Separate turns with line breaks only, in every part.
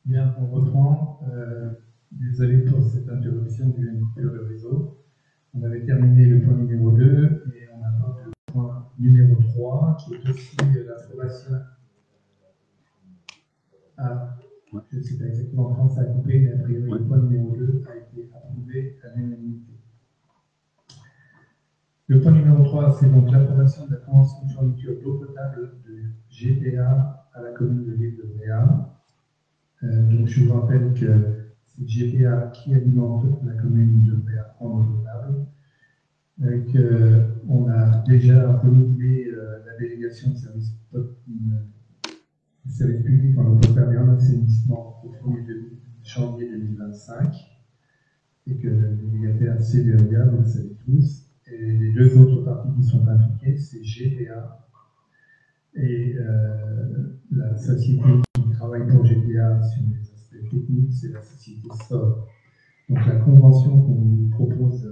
Bien, on reprend. Désolé pour cette interruption du coupure de réseau. On avait terminé le point numéro 2 et on aborde le point numéro 3 qui est aussi l'approbation. Je ne sais pas exactement quand ça a coupé, mais a priori le point numéro 2 a été approuvé à l'unanimité. Le point numéro 3, c'est donc l'approbation de la convention de fourniture d'eau potable de GPA à la commune de l'île de Bréa. Donc je vous rappelle que c'est GPA qui alimente la commune de Bréa en eau potable. On a déjà renouvelé la délégation de service public en eau potable et en assainissement au 1er janvier 2025. Et que le délégataire c'est Veolia, vous le savez tous. Et les deux autres parties qui sont impliquées, c'est GPA et la société qui travaille pour GPA sur les aspects techniques, c'est la société SOR. Donc la convention qu'on vous propose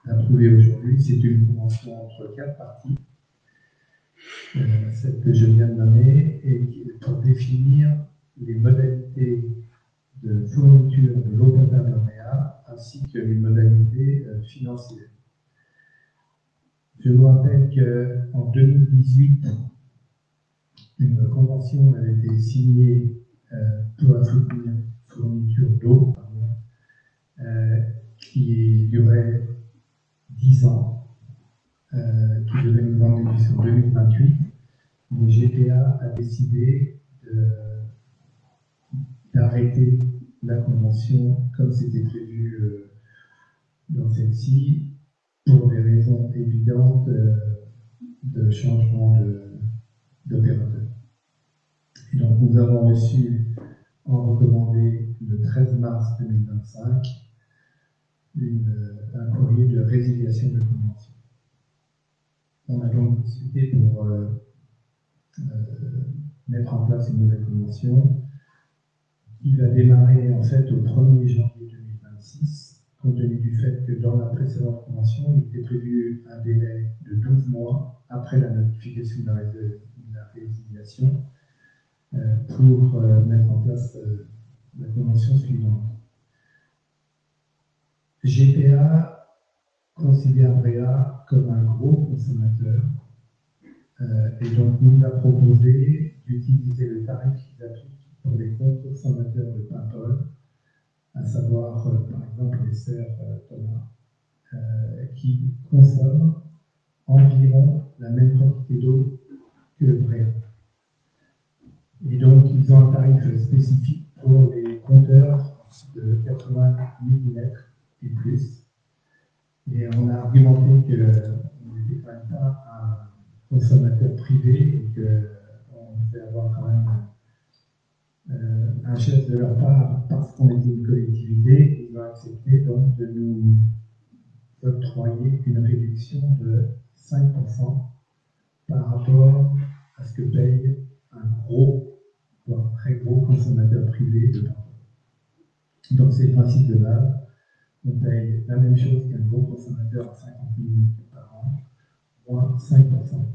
d'approuver aujourd'hui, c'est une convention entre 4 parties, celle que je viens de nommer, et pour définir les modalités de fourniture de l'eau potable en Bréa, ainsi que les modalités financières. Je vous rappelle qu'en 2018, une convention avait été signée pour la fourniture d'eau, qui durait 10 ans, qui devait nous emmener jusqu'en 2028. Mais GPA a décidé d'arrêter la convention comme c'était prévu dans celle-ci, pour des raisons évidentes de changement d'opérateur. Et donc nous avons reçu en recommandé le 13 mars 2025 un courrier de résiliation de convention. On a donc discuté pour mettre en place une nouvelle convention. Il va démarrer en fait au 1er janvier 2026, compte tenu du fait que dans la précédente convention, il était prévu un délai de 12 mois après la notification de la résiliation pour mettre en place la convention suivante. GPA considère Bréa comme un gros consommateur et donc nous a proposé d'utiliser le tarif qu'ils appliquent pour les gros consommateurs de Paimpol, à savoir par exemple les serres Thomas, qui consomment environ la même quantité d'eau que Bréa. Et donc ils ont un tarif spécifique pour les compteurs de 80 mm et plus. Et on a argumenté qu'on n'était quand même pas un consommateur privé et qu'on devait avoir quand même un geste de leur part parce qu'on était une collectivité. Ils ont accepté donc de nous octroyer une réduction de 5% par rapport à ce que paye un gros, voire très gros consommateur privé de Paimpol. Donc c'est le principe de base. On paye la même chose qu'un gros consommateur à 50 000 par an, moins 5%.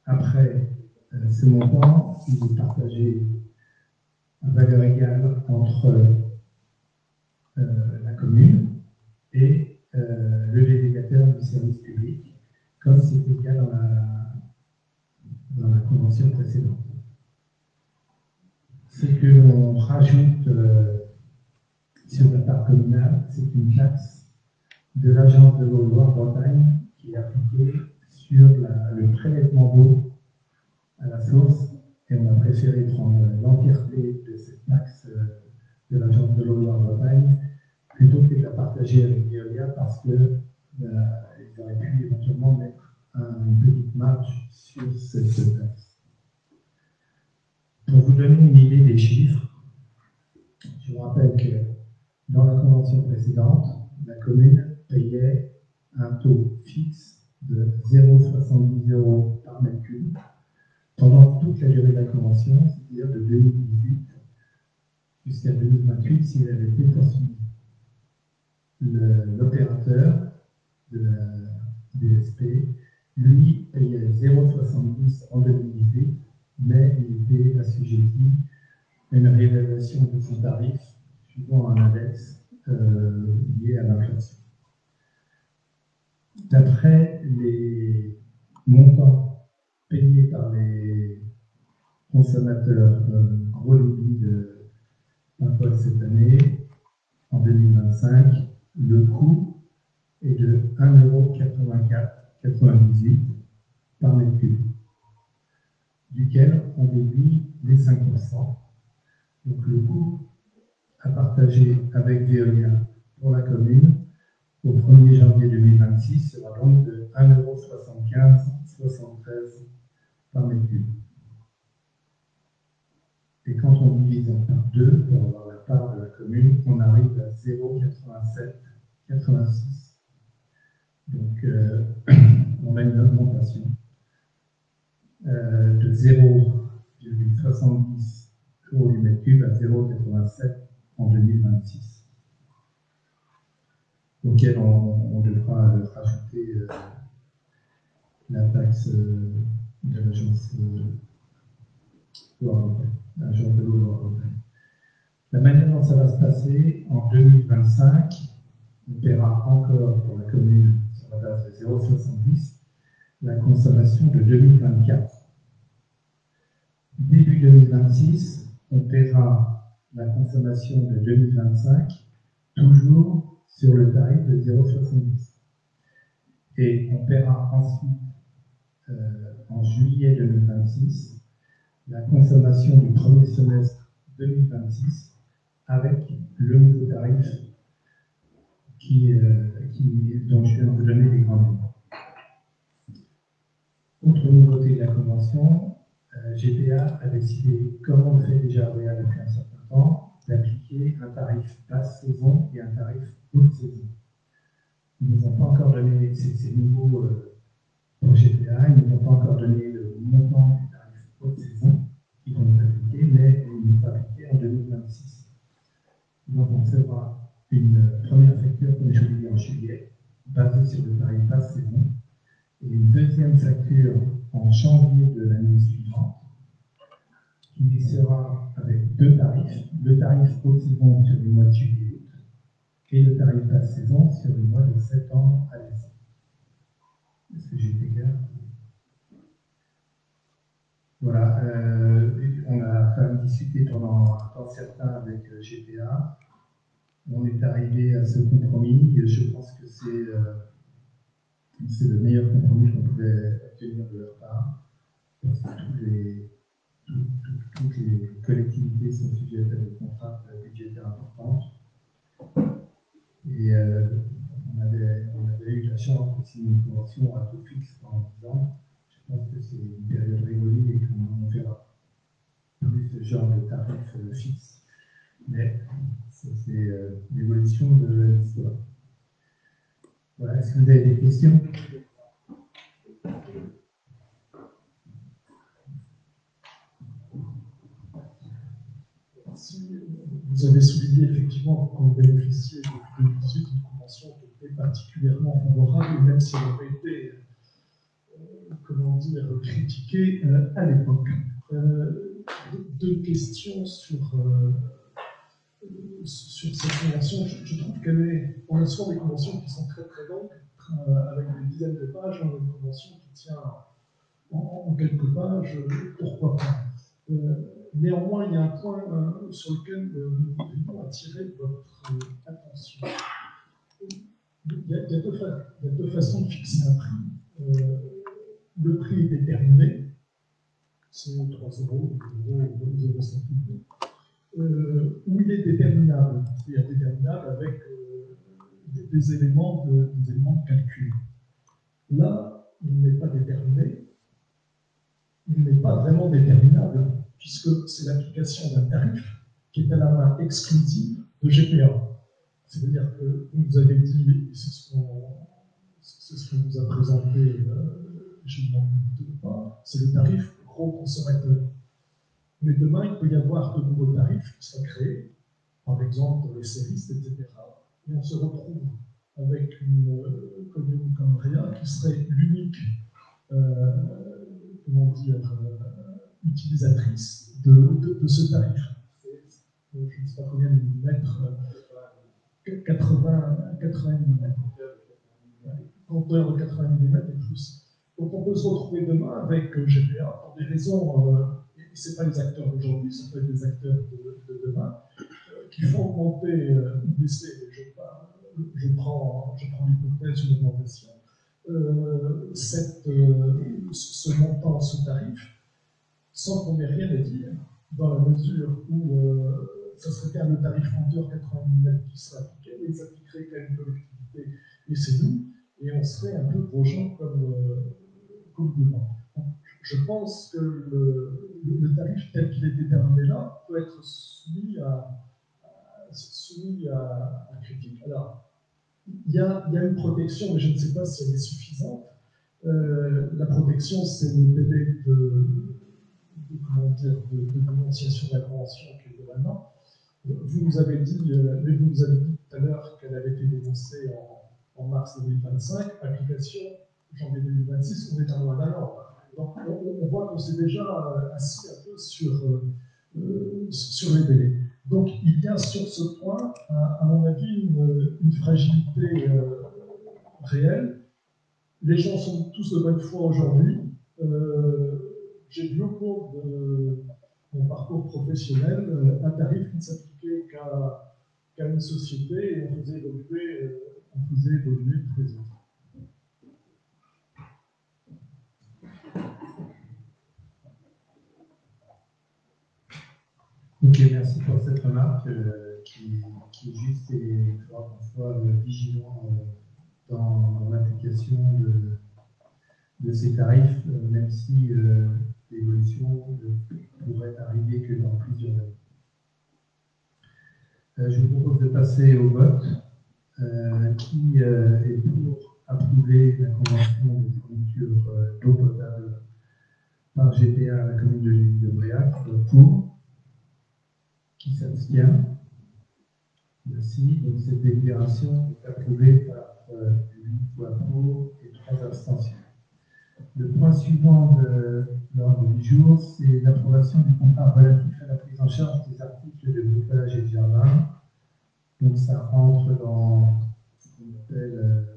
Après, ce montant, il est partagé à valeur égale entre la commune et le délégataire du service public, comme c'était le cas dans la convention précédente. Ce que l'on rajoute sur la part communale, c'est une taxe de l'agence de l'eau Loire-Bretagne qui est appliquée sur le prélèvement d'eau à la source, et on a préféré prendre l'entièreté de cette taxe de l'agence de l'eau Loire-Bretagne plutôt que de la partager avec Veolia parce qu'ils auraient pu éventuellement mettre une petite marge sur cette taxe. Pour vous donner une idée des chiffres, je vous rappelle que dans la convention précédente, la commune payait un taux fixe de 0,70 € par mètre cube pendant toute la durée de la convention, c'est-à-dire de 2018 jusqu'à 2028, si elle avait été poursuivie. L'opérateur de la DSP, lui, payait 0,70 en 2018, mais il était assujetti une réévaluation de son tarif suivant un index lié à l'inflation. D'après les montants payés par les consommateurs gros débit de l'impôt cette année, en 2025, le coût est de 1,84,98 € par mètre cube, duquel on déduit les 5%. Donc le coût à partager avec Veolia pour la commune au 1er janvier 2026 sera donc de 1,75,73 € par mètre cube. Et quand on divise par 2 pour avoir la part de la commune, on arrive à 0,8786. Donc on a une augmentation de 0,70 € du mètre cube à 0,87 en 2026, auquel on devra rajouter la taxe de l'agence l'agence de l'eau européenne. La manière dont ça va se passer, en 2025, on paiera encore pour la commune, sur la base de 0,70, la consommation de 2024. Début 2026, on paiera la consommation de 2025, toujours sur le tarif de 0,70. Et on paiera ensuite, en juillet 2026, la consommation du premier semestre 2026 avec le nouveau tarif dont je viens de vous donner les grandes lignes. Autre nouveauté de la convention, GPA a décidé, comme on le fait déjà à Réal depuis un certain temps, d'appliquer un tarif basse saison et un tarif haute saison. Ils ne nous ont pas encore donné, c'est nouveau pour GPA, ils ne nous ont pas encore donné le montant du tarif haute saison qui vont nous appliquer, mais ils nous vont appliquer en 2026. Donc on recevra une première facture, comme je vous l'ai dit, en juillet, basée sur le tarif basse saison, et une deuxième facture en janvier de l'année suivante, qui sera avec deux tarifs, le tarif haute saison sur les mois de juillet et août, et le tarif basse saison sur les mois de septembre à décembre. Est-ce que j'ai été clair? Voilà, on a quand même discuté pendant un temps certain avec GPA. On est arrivé à ce compromis, et je pense que c'est le meilleur compromis qu'on pouvait obtenir de leur part, parce que toutes les collectivités sont sujettes à des contraintes budgétaires importantes. Et on avait eu la chance de signer une convention à taux fixe pendant 10 ans. Je pense que c'est une période révolue et qu'on verra plus ce genre de tarif fixe. Mais c'est l'évolution de l'histoire. Voilà, est-ce que vous avez des questions?
Vous avez souligné effectivement qu'on bénéficiait depuis 2018 d'une convention qui était particulièrement favorable, même si elle aurait été, comment dire, critiquée à l'époque. Deux questions sur cette convention. Je trouve qu'elle est, on a souvent des conventions qui sont très très longues, avec des dizaines de pages. On a une convention qui tient en quelques pages, pourquoi pas. Néanmoins, il y a un point sur lequel nous voudrions attirer votre attention. Il y a deux façons de fixer un prix. Le prix est déterminé, c'est 3 €, 0,5 €, où il est déterminable, c'est-à-dire déterminable avec des éléments de calcul. Là, il n'est pas déterminé, il n'est pas vraiment déterminable, puisque c'est l'application d'un tarif qui est à la main exclusive de GPA. C'est-à-dire que vous nous avez dit, et c'est ce que nous a présenté Gilles, c'est le tarif gros consommateur. Mais demain, il peut y avoir de nouveaux tarifs qui sont créés, par exemple les séristes, etc. Et on se retrouve avec une commune comme Réa qui serait l'unique comment dire, utilisatrice de ce tarif. je ne sais pas combien de millimètres, 80 millimètres. Compteur de 80 mm et plus. Donc on peut se retrouver demain avec GPA pour des raisons, et ce n'est pas les acteurs d'aujourd'hui, ce peut être des acteurs de demain, qui font augmenter ou baisser, je prends l'hypothèse d'une augmentation, ce montant, ce tarif, sans qu'on ait rien à dire, dans la mesure où ça serait bien le tarif compteur 80 mm qui serait appliqué, mais il s'appliquerait qu'à une collectivité, et c'est nous, et on serait un peu gros gens comme devant. Je pense que le tarif tel qu'il est déterminé là peut être soumis à critique. Alors, il y a une protection, mais je ne sais pas si elle est suffisante. La protection, c'est le délai de dénonciation de la convention qui est de maintenant. Vous nous avez dit tout à l'heure qu'elle avait été dénoncée en mars 2025, application janvier 2026, on est à moins d'un an. Donc on voit qu'on s'est déjà assis un peu sur les délais. Donc il y a sur ce point, à mon avis, une fragilité réelle. Les gens sont tous de bonne foi aujourd'hui. J'ai vu au cours de mon parcours professionnel un tarif qui ne s'appliquait qu'à une société et on faisait évoluer tous les autres.
Ok, merci pour cette remarque qui est juste et il faudra qu'on soit vigilant dans l'application de ces tarifs, même si l'évolution ne pourrait arriver que dans plusieurs années. Je vous propose de passer au vote. Qui est pour approuver la convention de fourniture d'eau potable par GPA à la commune de l'île de Bréac? Pour. Qui s'abstient? Merci. Donc cette délibération est approuvée par 8 voix pour et 3 abstentions. Le point suivant de l'ordre du jour, c'est l'approbation du contrat relatif à la prise en charge des articles de bricolage et de jardin. Donc ça rentre dans ce qu'on appelle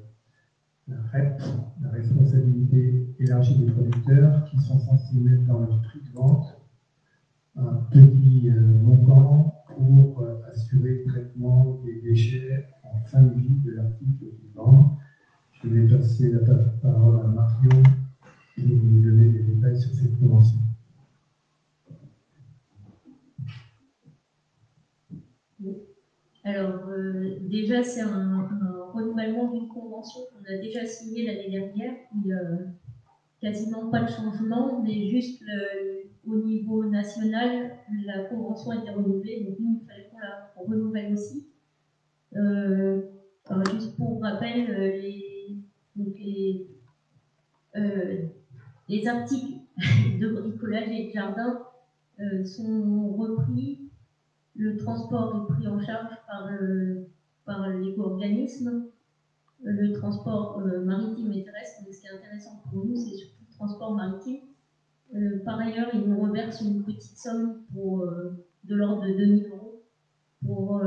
la REP, la responsabilité élargie des producteurs, qui sont censés mettre dans leur prix de vente un petit montant pour assurer le traitement des déchets en fin de vie de l'article qu'ils vendent. Je vais passer la parole à Marion pour nous donner des détails sur cette convention.
Alors, déjà, c'est un renouvellement d'une convention qu'on a déjà signée l'année dernière. Il n'y a quasiment pas de changement, mais juste au niveau national, la convention a été renouvelée, donc nous, il fallait qu'on la renouvelle aussi. Alors, juste pour rappel, les articles de bricolage et de jardin sont repris. Le transport est pris en charge par l'éco-organisme. Le transport maritime et terrestre, donc ce qui est intéressant pour nous, c'est surtout le transport maritime. Par ailleurs, ils nous reversent une petite somme de l'ordre de 2 000 € pour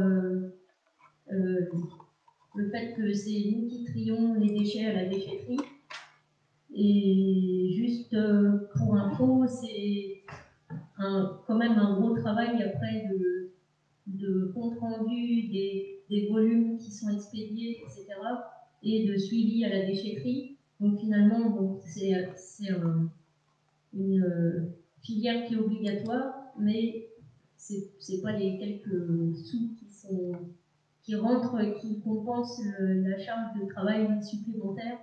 le fait que c'est nous qui trions les déchets à la déchetterie. Et juste pour info, c'est quand même un gros travail après de compte rendu des volumes qui sont expédiés, etc., et de suivi à la déchetterie. Donc finalement, bon, c'est une filière qui est obligatoire, mais c'est pas les quelques sous qui rentrent et qui compensent la charge de travail supplémentaire.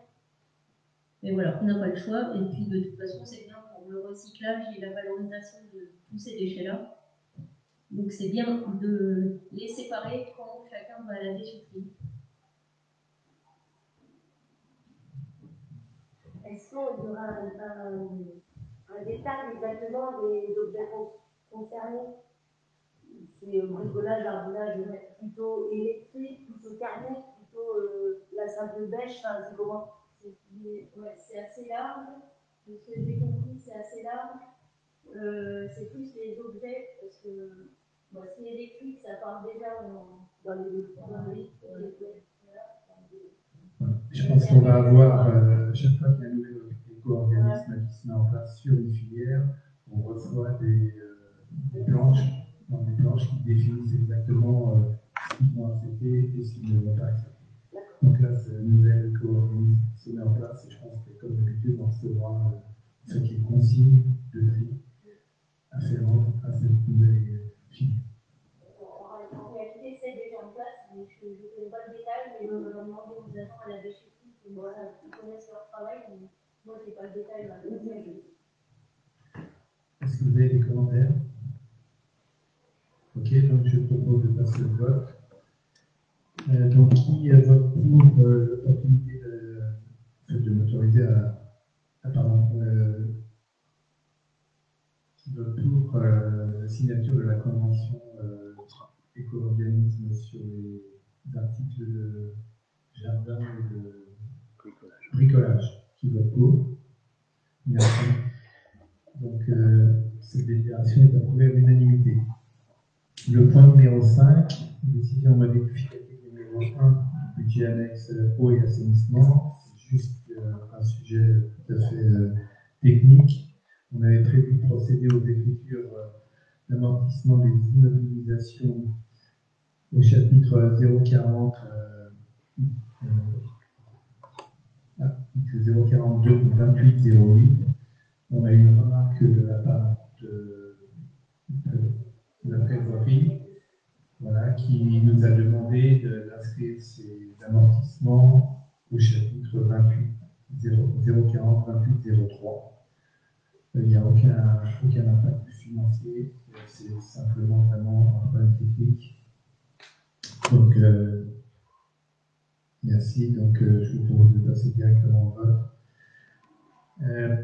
Mais voilà, on n'a pas le choix. Et puis de toute façon, c'est bien pour le recyclage et la valorisation de tous ces déchets-là. Donc c'est bien de les séparer quand chacun va à la déchetterie.
Est-ce qu'il y aura un détail exactement des objets concernés? C'est bricolage, jardinage, plutôt électrique, plutôt thermique, plutôt la simple bêche, enfin, c'est comment?
C'est assez large. De ce que j'ai compris, c'est assez large. C'est plus les objets, parce que
Bon, si électrique, ça part déjà dans les
Je pense qu'on va avoir, chaque fois qu'il y a un nouvel éco-organisme qui se met en place sur une filière, on reçoit des planches, des planches qui définissent exactement ce qu'ils vont accepter et ce qu'ils ne vont pas accepter. Donc là, c'est un nouvel éco-organisme qui se met en place et je pense que comme d'habitude, on recevra ce qui est consigne de tri afférent à cette nouvelle filière.
En réalité, c'est déjà en place, mais je ne connais pas le détail, mais on va demander aux agents à la déchetterie qui connaissent leur travail, mais moi, je n'ai pas le détail.
Est-ce que vous avez des commentaires? Ok, donc je propose de passer au vote. Donc, qui vote pour l'opportunité de m'autoriser qui vote pour la signature de la convention éco-organisme sur les articles de jardin et de bricolage? Qui vote pour? Merci. Donc, cette déclaration est approuvée à l'unanimité. Le point numéro 5, décision modificative numéro 1, budget annexe eau et assainissement. C'est juste un sujet tout à fait technique. On avait prévu de procéder aux écritures d'amortissement des immobilisations au chapitre 040, 042 2808. On a eu une remarque de la part de la trésorerie, voilà, qui nous a demandé d'inscrire ces amortissements au chapitre 040 2803. Il n'y a aucun impact financier, c'est simplement vraiment un problème technique. Donc, merci. Donc, je vous propose de passer directement au vote.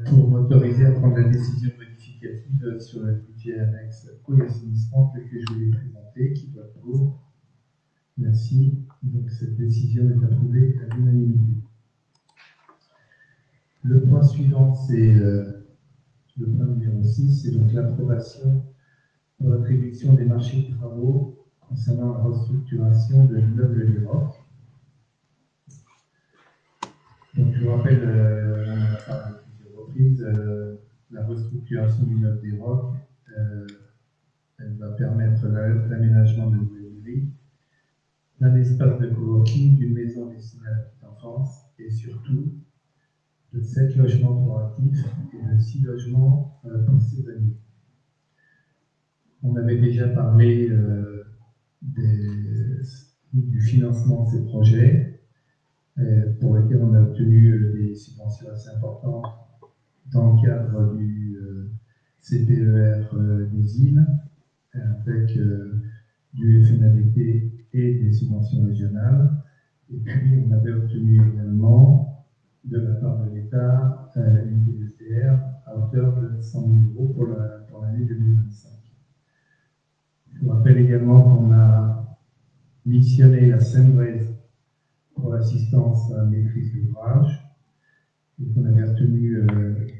Pour m'autoriser à prendre la décision modificative sur le budget annexe eau et assainissement tel que je l'ai présenté, qui vote pour. Merci. Donc cette décision est approuvée à l'unanimité. Le point suivant, c'est le point numéro 6, c'est donc l'approbation pour l'attribution des marchés de travaux concernant la restructuration de l'immeuble des Rocs. Donc je vous rappelle, on en a parlé reprise, la restructuration du immeuble des Rocs, elle va permettre l'aménagement de nouvelles grilles, d'un espace de coworking, d'une maison destinée à la petite enfance et surtout de 7 logements pour actifs et de 6 logements pour saisonniers. On avait déjà parlé du financement de ces projets pour lesquels on a obtenu des subventions assez importantes dans le cadre du CPER des îles, avec du FNADT et des subventions régionales. Et puis, on avait obtenu également, de la part de l'État, une DETR à hauteur de 100 000 € pour l'année 2025. Je vous rappelle également qu'on a missionné la Seine-Braise pour l'assistance à la maîtrise d'ouvrage, et qu'on avait retenu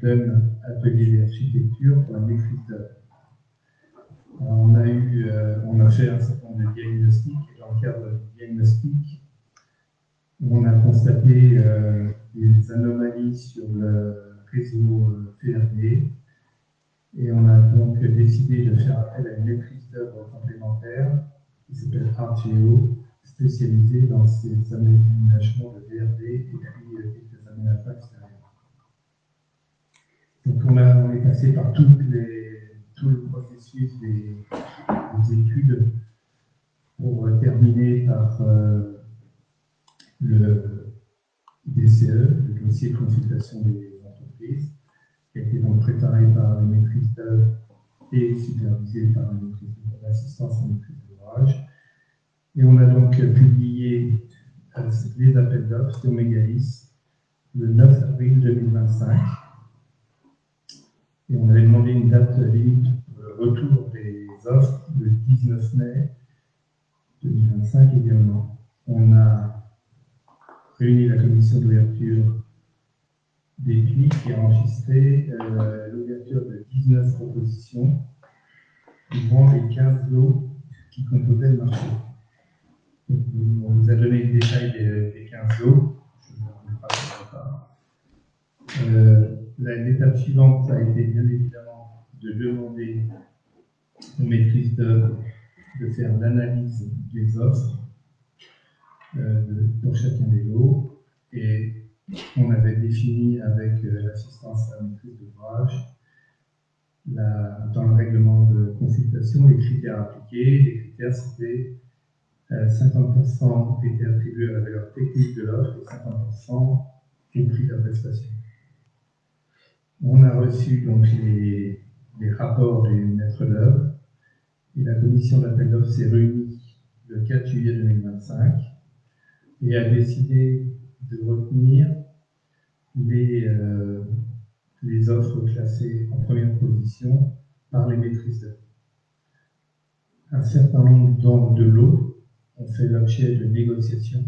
d'un atelier d'architecture pour la maîtrise d'œuvre. On a fait un certain nombre de diagnostics, et dans le cadre du diagnostic, on a constaté des anomalies sur le réseau PRD, et on a donc décidé de faire appel à une maîtrise d'œuvre complémentaire qui s'appelle ArtGeo, spécialisée dans ces aménagements de VRD et puis quelques aménagements extérieurs. Donc on est passé par tout le processus des études pour terminer par le DCE, le dossier de consultation des entreprises, qui a été donc préparé par les maîtrises d'œuvre et supervisé par l'assistance en maîtrise d'ouvrage. Et on a donc publié les appels d'offres sur Megalis le 9 avril 2025. Et on avait demandé une date limite pour le retour des offres le 19 mai 2025 également. On a réuni la commission d'ouverture des puits qui a enregistré l'ouverture de 19 propositions couvrant les 15 lots qui composaient le marché. Donc, on vous a donné le détail des 15 lots, je ne vous rappellerai pas. L'étape suivante a été bien évidemment de demander aux maîtrises d'œuvre de faire l'analyse des offres pour chacun des lots, et on avait défini avec l'assistance à la maîtrise d'ouvrage dans le règlement de consultation les critères appliqués. Les critères, c'était 50% étaient attribués à la valeur technique de l'offre et 50% au prix de la prestation. On a reçu donc les rapports des maîtres d'œuvre, et la commission d'appel d'offres s'est réunie le 4 juillet 2025 et a décidé de retenir les offres classées en première position par les maîtrises d'œuvre. Un certain nombre de lots ont fait l'objet de négociations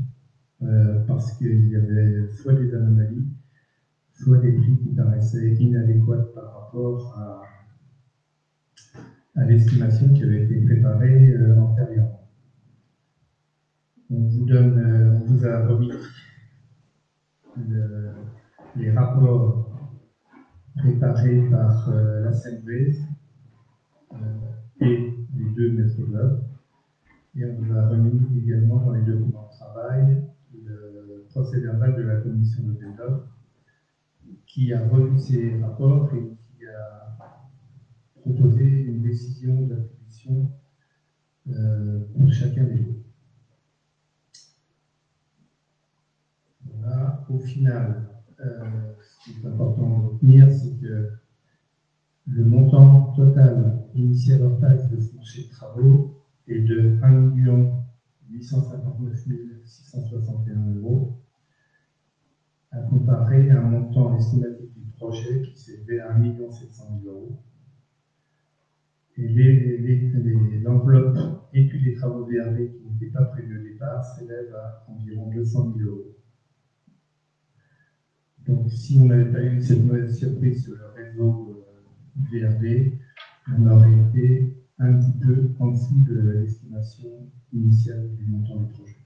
parce qu'il y avait soit des anomalies, soit des prix qui paraissaient inadéquats par rapport à l'estimation qui avait été préparée antérieurement. On vous a remis les rapports préparés par la CNV et les deux maîtres d'œuvre. Et on vous a remis également dans les documents de travail le procès-verbal de la commission de d'offres qui a revu ces rapports et qui a proposé une décision d'attribution pour chacun des lots. Voilà. Au final, ce qui est important de retenir, c'est que le montant total initial hors taxe de ce marché de travaux est de 1 859 661 €, à comparer à un montant estimatif du projet qui s'élevait à 1 700 000 €. Et l'enveloppe études des travaux VRD qui n'était pas prévue au départ s'élève à environ 200 000 €. Donc, si on n'avait pas eu cette mauvaise surprise sur le réseau VRD, on aurait été un petit peu en dessous de l'estimation initiale du montant du projet.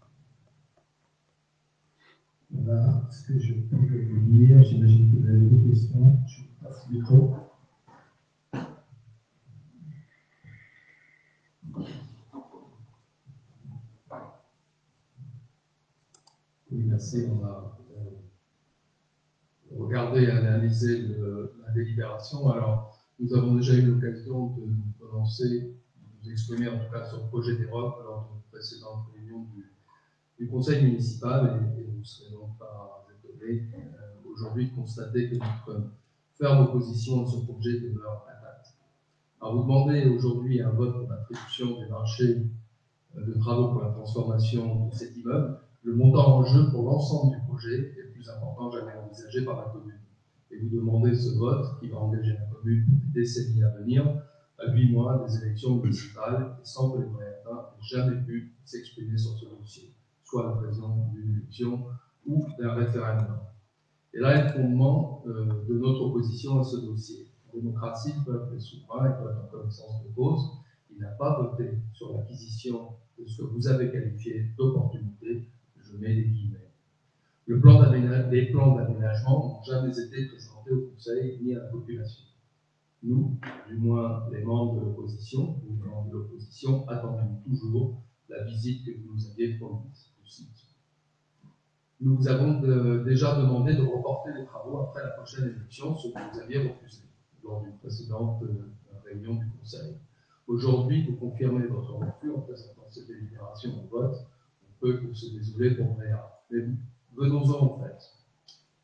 Voilà ce que je peux vous dire. J'imagine que vous avez des questions. Je vous passe le micro.
Oui, merci. On a regardé et analysé la délibération. Alors, nous avons déjà eu l'occasion de nous prononcer, de nous exprimer en tout cas sur le projet d'Europe lors de notre précédente réunion du conseil municipal, et vous ne serez donc pas étonnés aujourd'hui de constater que notre ferme opposition à ce projet demeure intacte. Alors, vous demandez aujourd'hui un vote pour l'attribution des marchés de travaux pour la transformation de cet immeuble. Le montant en jeu pour l'ensemble du projet est le plus important jamais envisagé par la commune. Et vous demandez ce vote qui va engager la commune pour des décennies à venir, à 8 mois des élections municipales, et sans que les Moyens-Rhin aient jamais pu s'exprimer sur ce dossier, soit à l'occasion d'une élection ou d'un référendum. Et là est le fondement de notre opposition à ce dossier. En démocratie, le peuple est souverain et doit en connaissance de cause. Il n'a pas voté sur l'acquisition de ce que vous avez qualifié d'opportunité, je mets des guillemets. Les plans d'aménagement n'ont jamais été présentés au Conseil ni à la population. Nous, du moins les membres de l'opposition, attendons toujours la visite que vous nous aviez promise du site. Nous vous avons déjà demandé de reporter les travaux après la prochaine élection, ce que vous aviez refusé lors d'une précédente réunion du Conseil. Aujourd'hui, vous confirmez votre refus en présentant cette délibération au vote. On peut que se désoler pour rien. Mais venons-en au fait.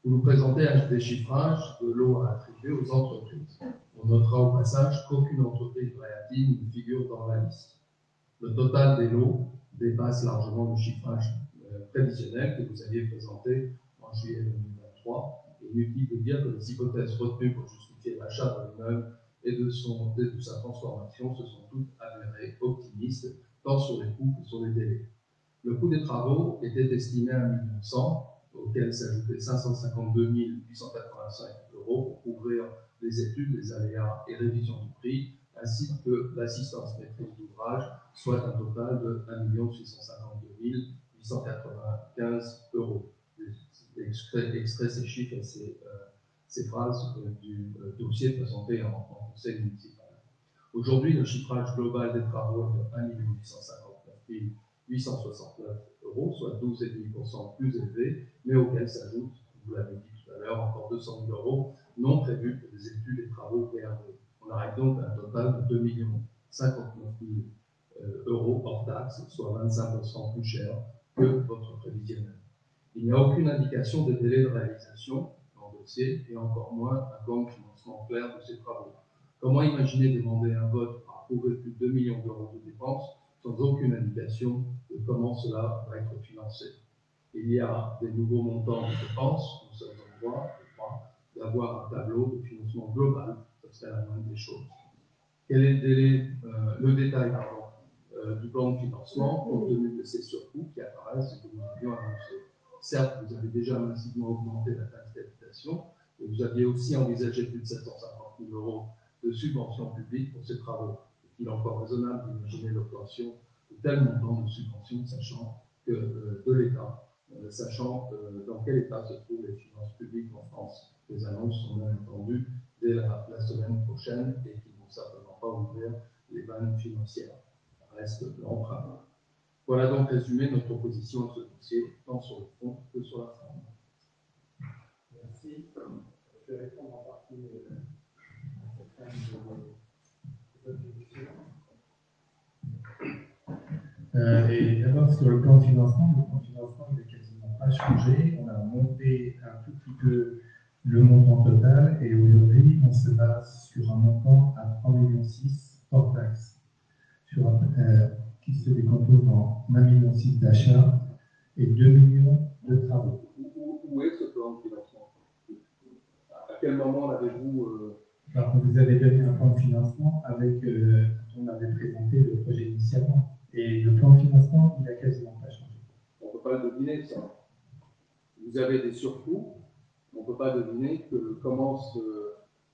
Vous nous présentez un déchiffrage de lots à attribuer aux entreprises. On notera au passage qu'aucune entreprise réactive ne figure dans la liste. Le total des lots dépasse largement le chiffrage prévisionnel que vous aviez présenté en juillet 2023. Et inutile de dire que les hypothèses retenues pour justifier l'achat de l'immeuble et de sa transformation se sont toutes avérées optimistes, tant sur les coûts que sur les délais. Le coût des travaux était estimé à 1 100 000 €, auquel s'ajoutaient 552 885 € pour couvrir les études, les aléas et révisions du prix, ainsi que l'assistance maîtrise d'ouvrage, soit un total de 1 652 895 €. Extrait ces chiffres et ces phrases du dossier présenté en conseil municipal. Aujourd'hui, le chiffrage global des travaux est de 1 859 869 €, soit 12,5% plus élevé, mais auquel s'ajoute, vous l'avez dit tout à l'heure, encore 200 000 € non prévus pour les études et travaux PRV. On arrive donc à un total de 2 059 000 € hors taxe, soit 25% plus cher que votre prévisionnel. Il n'y a aucune indication de délai de réalisation dans le dossier et encore moins un plan de financement clair de ces travaux. Comment imaginer demander un vote pour approuver plus de 2 millions € de dépenses sans aucune indication de comment cela va être financé? Il y a des nouveaux montants de dépenses, nous sommes en droit, je crois, d'avoir un tableau de financement global, ça serait la moindre des choses. Quel est le détail du plan de financement compte tenu de ces surcoûts qui apparaissent et que nous avions annoncés? Certes, vous avez déjà massivement augmenté la taxe d'habitation, et vous aviez aussi envisagé plus de 750 000 € de subventions publiques pour ces travaux. Est-il encore raisonnable d'imaginer l'obtention de tels montants de subventions, sachant que de l'État, sachant dans quel état se trouvent les finances publiques en France? Les annonces sont bien entendues dès la semaine prochaine et qui ne vont certainement pas ouvrir les vannes financières. Reste l'emprunt. Voilà donc résumé notre opposition à ce dossier, tant sur le fond que sur la forme.
Merci. Je vais répondre en partie à certaines de vos questions. Et d'abord sur le plan de financement, il n'a quasiment pas changé. On a monté un tout petit peu le montant total et aujourd'hui on se base sur un montant à 3,6 millions hors taxe, qui se décompose en 1,6 million d'achats et 2 millions de travaux.
Où est ce plan de financement? À quel moment l'avez-vous
On vous avait donné un plan de financement avec, on avait présenté le projet initialement. Et le plan de financement, il n'a quasiment pas changé.
On ne peut pas le deviner, ça. Vous avez des surcoûts, on ne peut pas deviner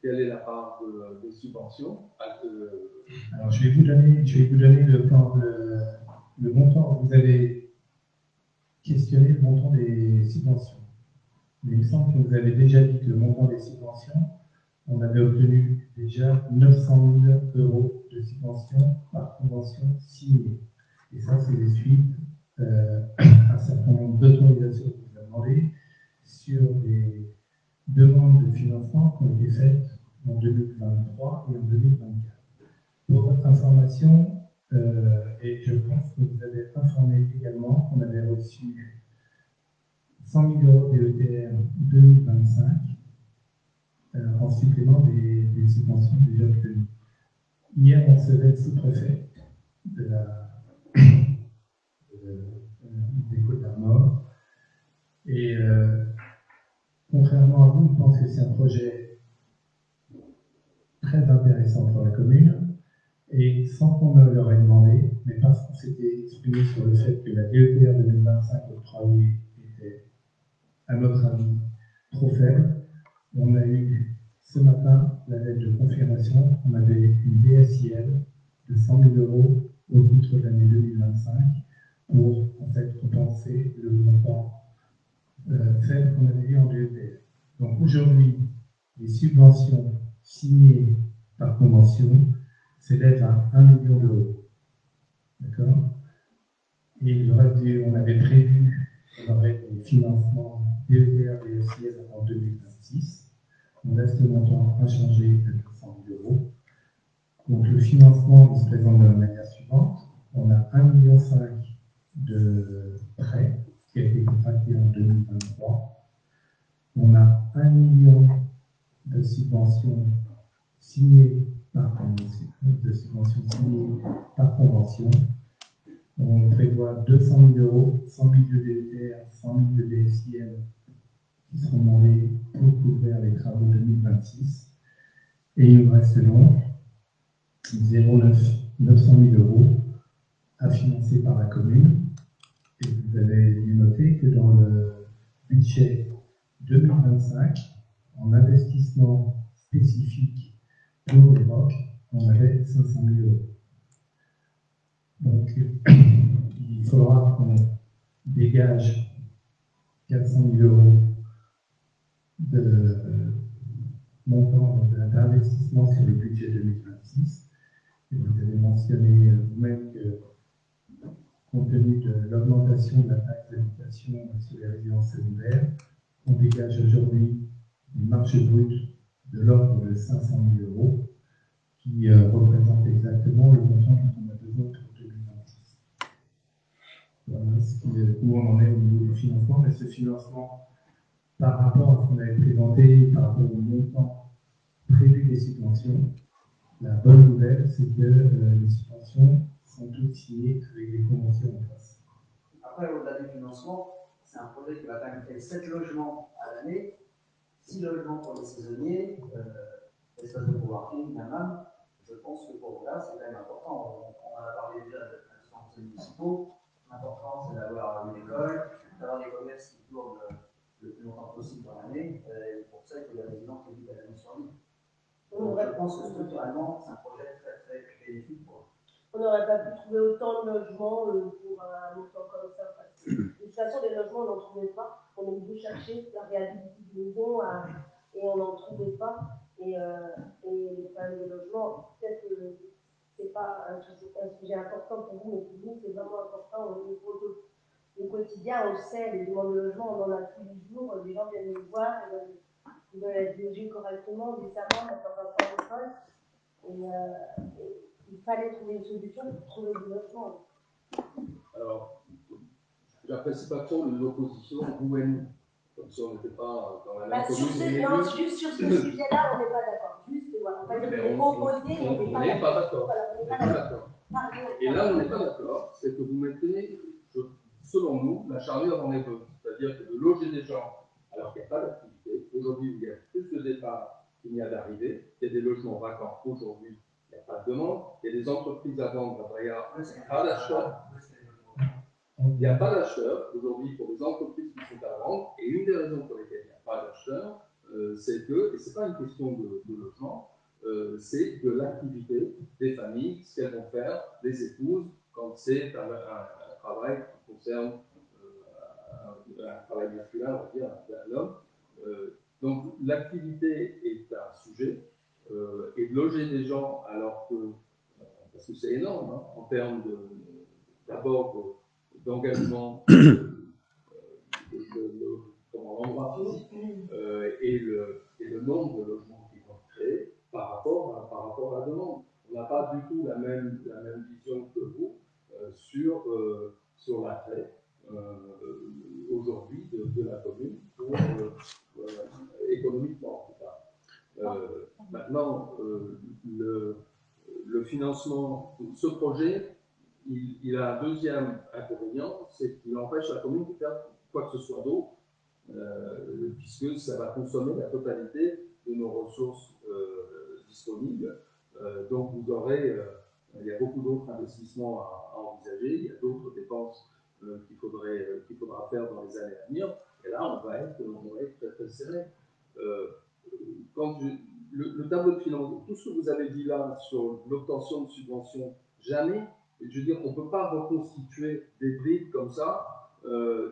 quelle est la part des subventions.
Alors, je vais vous donner le montant. Vous avez questionné le montant des subventions. Mais il me semble que vous avez déjà dit que le montant des subventions, on avait obtenu déjà 900 000 € de subventions par convention signée. Et ça, c'est des suites à un certain nombre d'autorisations que vous avez demandées sur des demandes de financement qui ont été faites en 2023 et en 2024. Pour votre information, et je pense que vous avez informé également qu'on avait reçu 100 000 € DETR 2025 en supplément des subventions déjà obtenues. Hier, on recevait le sous-préfet des Côtes-d'Armor et contrairement à vous, je pense que c'est un projet très intéressant pour la commune et sans qu'on ne leur ait demandé, mais parce qu'on s'était exprimé sur le fait que la DETR 2025 octroyée était, à notre avis, trop faible, on a eu ce matin la lettre de confirmation. On avait une DSIL de 100 000 € au titre de l'année 2025 pour en fait compenser le montant faible qu'on avait eu en DETR. Donc aujourd'hui, les subventions signées par convention s'élèvent à 1 million €. D'accord? Et le reste, on avait prévu qu'on aurait des financements DETR et DSIL en 2026. On reste le montant inchangé de 200 000 €. Donc le financement se présente de la manière suivante. On a 1,5 million de prêts qui a été contracté en 2023. On a 1 million de subventions signées par convention, On prévoit 200 000 €, 100 000 de DETR, 100 000 de DSIL qui seront demandés pour couvrir les travaux 2026. Et il nous reste donc 900 000 € à financer par la commune. Et vous avez dû noter que dans le budget 2025, en investissement spécifique pour les ROC, on avait 500 000 euros. Donc, il faudra qu'on dégage 400 000 euros de montant d'investissement sur le budget 2026. Et vous avez mentionné vous-même que, compte tenu de l'augmentation de la taxe d'habitation sur les résidences secondaires, on dégage aujourd'hui une marge brute de l'ordre de 500 000 euros, qui représente exactement le montant dont on a besoin pour 2026. Voilà où on en est au niveau du financement, mais ce financement, par rapport à ce qu'on avait présenté, par rapport au montant prévu des subventions, la bonne nouvelle, c'est que les subventions sont toutes signées avec les conventions en face.
Après, au-delà du financement, c'est un projet qui va quand même faire 7 logements à l'année, 6 logements pour les saisonniers, espace de coworking, minimum. Je pense que pour là, c'est quand même important. On en a parlé déjà de l'instance municipaux. L'important, c'est d'avoir une école, d'avoir des commerces qui tournent le plus longtemps possible dans l'année. Et pour ça, il faut des résidents qui habitent à l'année sur l'île. Donc, je pense que structurellement, c'est un projet très, très bénéfique pour eux.
On n'aurait pas pu trouver autant de logements pour un montant comme ça. De toute façon, les logements, on n'en trouvait pas. On a dû chercher la réhabilitation des maisons et on n'en trouvait pas. Et les logements, peut-être que ce n'est pas un sujet important pour vous, mais pour nous, c'est vraiment important au niveau du quotidien. On le sait, les demandes de logement, on en a tous les jours. Les gens viennent nous voir, ils veulent être logés correctement, décemment, dans un temps d'école. Et il fallait trouver une solution pour trouver du logement.
Alors, j'apprécie pas trop l'opposition vous et nous, comme si on n'était pas dans la même commune.
Juste sur ce sujet-là, on n'est pas d'accord. Juste, voilà, on va dire qu'on est opposés, mais on n'est pas d'accord.
On n'est pas d'accord. Et là, on n'est pas d'accord, c'est que vous mettez, selon nous, la charnière dans les deux. C'est-à-dire que de loger des gens alors qu'il n'y a pas d'activité. Aujourd'hui, il y a plus de départs qu'il n'y a d'arrivées. Il y a des logements vacants aujourd'hui. Il n'y a pas de demande. Il y a des entreprises à vendre. Il n'y a pas d'acheteurs. Il n'y a pas d'acheteurs aujourd'hui pour les entreprises qui sont à vendre. Et une des raisons pour lesquelles il n'y a pas d'acheteurs, c'est que, et ce n'est pas une question de logement, c'est de l'activité des familles, ce qu'elles vont faire, les épouses, quand c'est un travail qui concerne un travail masculin, on va dire, un homme. Donc l'activité est un sujet, et de loger des gens alors que, parce que c'est énorme, hein, en termes d'abord d'engagement, l'endroit physique et le nombre de logements qui vont créer par rapport à la demande. On n'a pas du tout la même vision que vous sur l'attrait aujourd'hui de la commune pour économiquement en tout cas. Maintenant, le financement, ce projet, il a un deuxième inconvénient, c'est qu'il empêche la commune de faire quoi que ce soit d'autre, puisque ça va consommer la totalité de nos ressources disponibles. Donc vous aurez, il y a beaucoup d'autres investissements à envisager, il y a d'autres dépenses qu'il faudra faire dans les années à venir, et là on va être très très serré. Le tableau de financement, tout ce que vous avez dit là sur l'obtention de subventions, jamais, je veux dire, on ne peut pas reconstituer des briques comme ça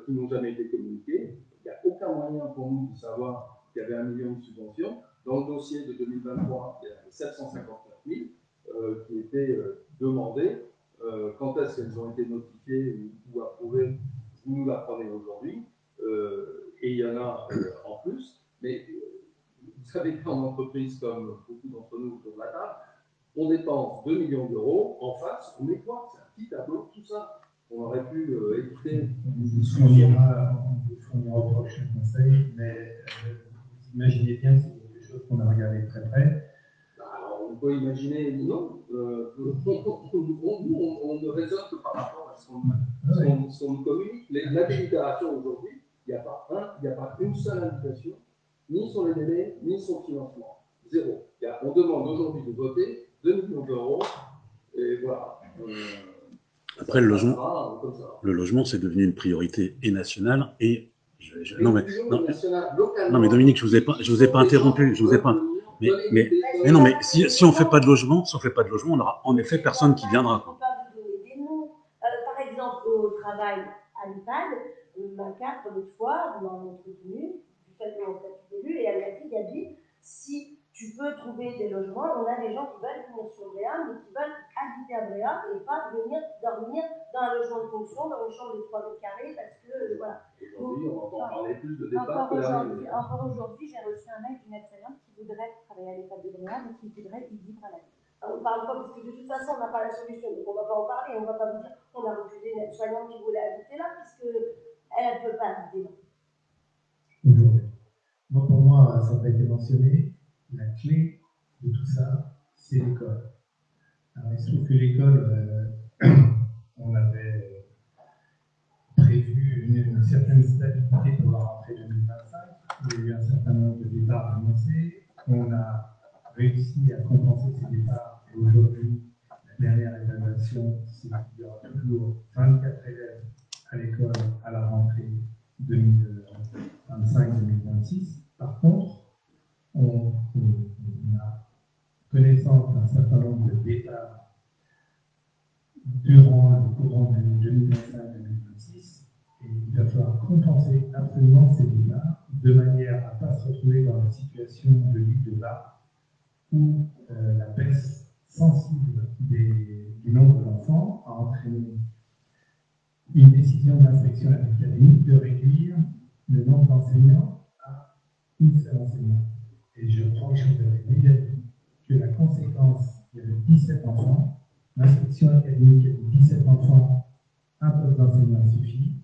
qui n'ont jamais été communiquées. Il n'y a aucun moyen pour nous de savoir qu'il y avait 1 million de subventions. Dans le dossier de 2023, il y avait 759 000 qui étaient demandées. Quand est-ce qu'elles ont été notifiées ou approuvées, vous nous l'apprenez aujourd'hui. Et il y en a en plus. Mais vous savez qu'en entreprise, comme beaucoup d'entre nous autour de la table, on dépense 2 millions d'euros. En face, on met quoi? C'est un petit tableau, tout ça. On aurait pu écouter.
On vous fournira au prochain conseil, mais vous imaginez bien que c'est quelque chose qu'on a regardé très près.
On peut imaginer, non. On ne raisonne que par rapport à ce qu'on nous communique. La délibération aujourd'hui, il n'y a pas une seule indication, ni sur les délais, ni sur le financement. Zéro. On demande aujourd'hui de voter 2 millions d'euros, et voilà.
Après, le logement, c'est devenu une priorité et nationale et... Non mais Dominique, je vous ai pas interrompu. Mais non, mais si on ne fait pas de logement, on n'aura en effet personne qui viendra.
Je ne peux pas vous donner des noms. Par exemple, au travail à l'EHPAD, ma carte, l'autre fois, on m'a entretenu, du fait de mon statut d'élu, et elle m'a dit, Gabi, si tu peux trouver des logements, on a des gens qui veulent venir sur Bréa, mais qui veulent habiter à Bréa et pas venir dormir dans un logement de fonction, dans une chambre de 3 mètres carrés, parce que voilà.
Aujourd'hui, on entend parler plus de départ que d'arrivée.
Encore aujourd'hui, j'ai reçu un mail d'une aide-soignante qui voudrait travailler à l'EHPAD de Bréa, mais qui voudrait y vivre à la vie.
On ne parle pas parce que de toute façon, on n'a pas la solution, donc on ne va pas en parler. On ne va pas vous dire qu'on a refusé une aide-soignante qui voulait habiter là, puisqu'elle ne peut pas habiter là.
Aujourd'hui. Bon, pour moi, ça n'a pas été mentionné. La clé de tout ça, c'est l'école. Alors, il se trouve que l'école, on avait prévu une certaine stabilité pour la rentrée 2025. Il y a eu un certain nombre de départs annoncés. On a réussi à compenser ces départs. Et aujourd'hui, la dernière évaluation, c'est qu'il y aura toujours 24 élèves à l'école à la rentrée 2025-2026. Par contre, on a connaissance d'un certain nombre de départs durant le courant de 2025-2026 et il va falloir compenser absolument ces départs de manière à ne pas se retrouver dans une situation de lit de bas où la baisse sensible du nombre d'enfants a entraîné une décision de l'inspection académique de réduire le nombre d'enseignants à une seule enseignante. Et je crois que je vous avais déjà dit que la conséquence, il y avait 17 enfants, l'inspection académique a dit 17 enfants, un poste d'enseignant suffit.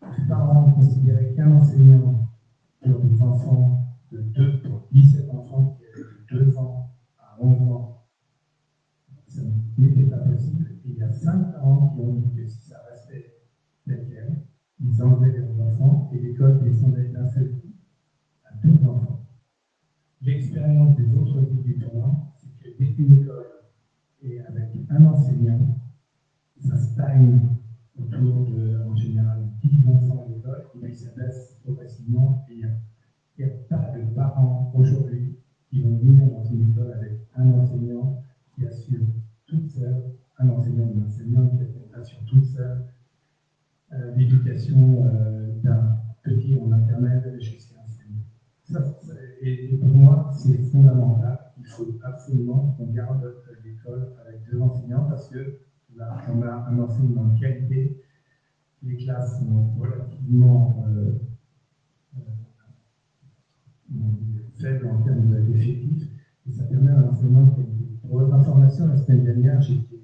Les parents considéraient qu'un enseignant pour des enfants de 2 pour 17 enfants qui avaient de 2 ans à 11 ans, ça n'était pas possible. Et il y a 5 parents qui ont dit que si ça restait tel quel, ils enlevaient leurs enfants et l'école descendait d'un seul coup à 12 enfants. L'expérience des autres villes du tournant, c'est que dès qu'une école est avec un enseignant, ça stagne autour de, en général, 10 enfants à l'école, et puis ça baisse progressivement. Et il n'y a pas de parents aujourd'hui qui vont venir dans une école avec un enseignant qui assure toute seule, un enseignant ou une enseignante qui assure toute seule l'éducation d'un petit en maternelle jusqu'à un enseignant. Et pour moi, c'est fondamental. Il faut absolument qu'on garde l'école avec 2 enseignants parce que là, on a un enseignement de qualité. Les classes sont relativement faibles en termes d'effectifs et ça permet un enseignement de qualité. Pour votre information, la semaine dernière, j'étais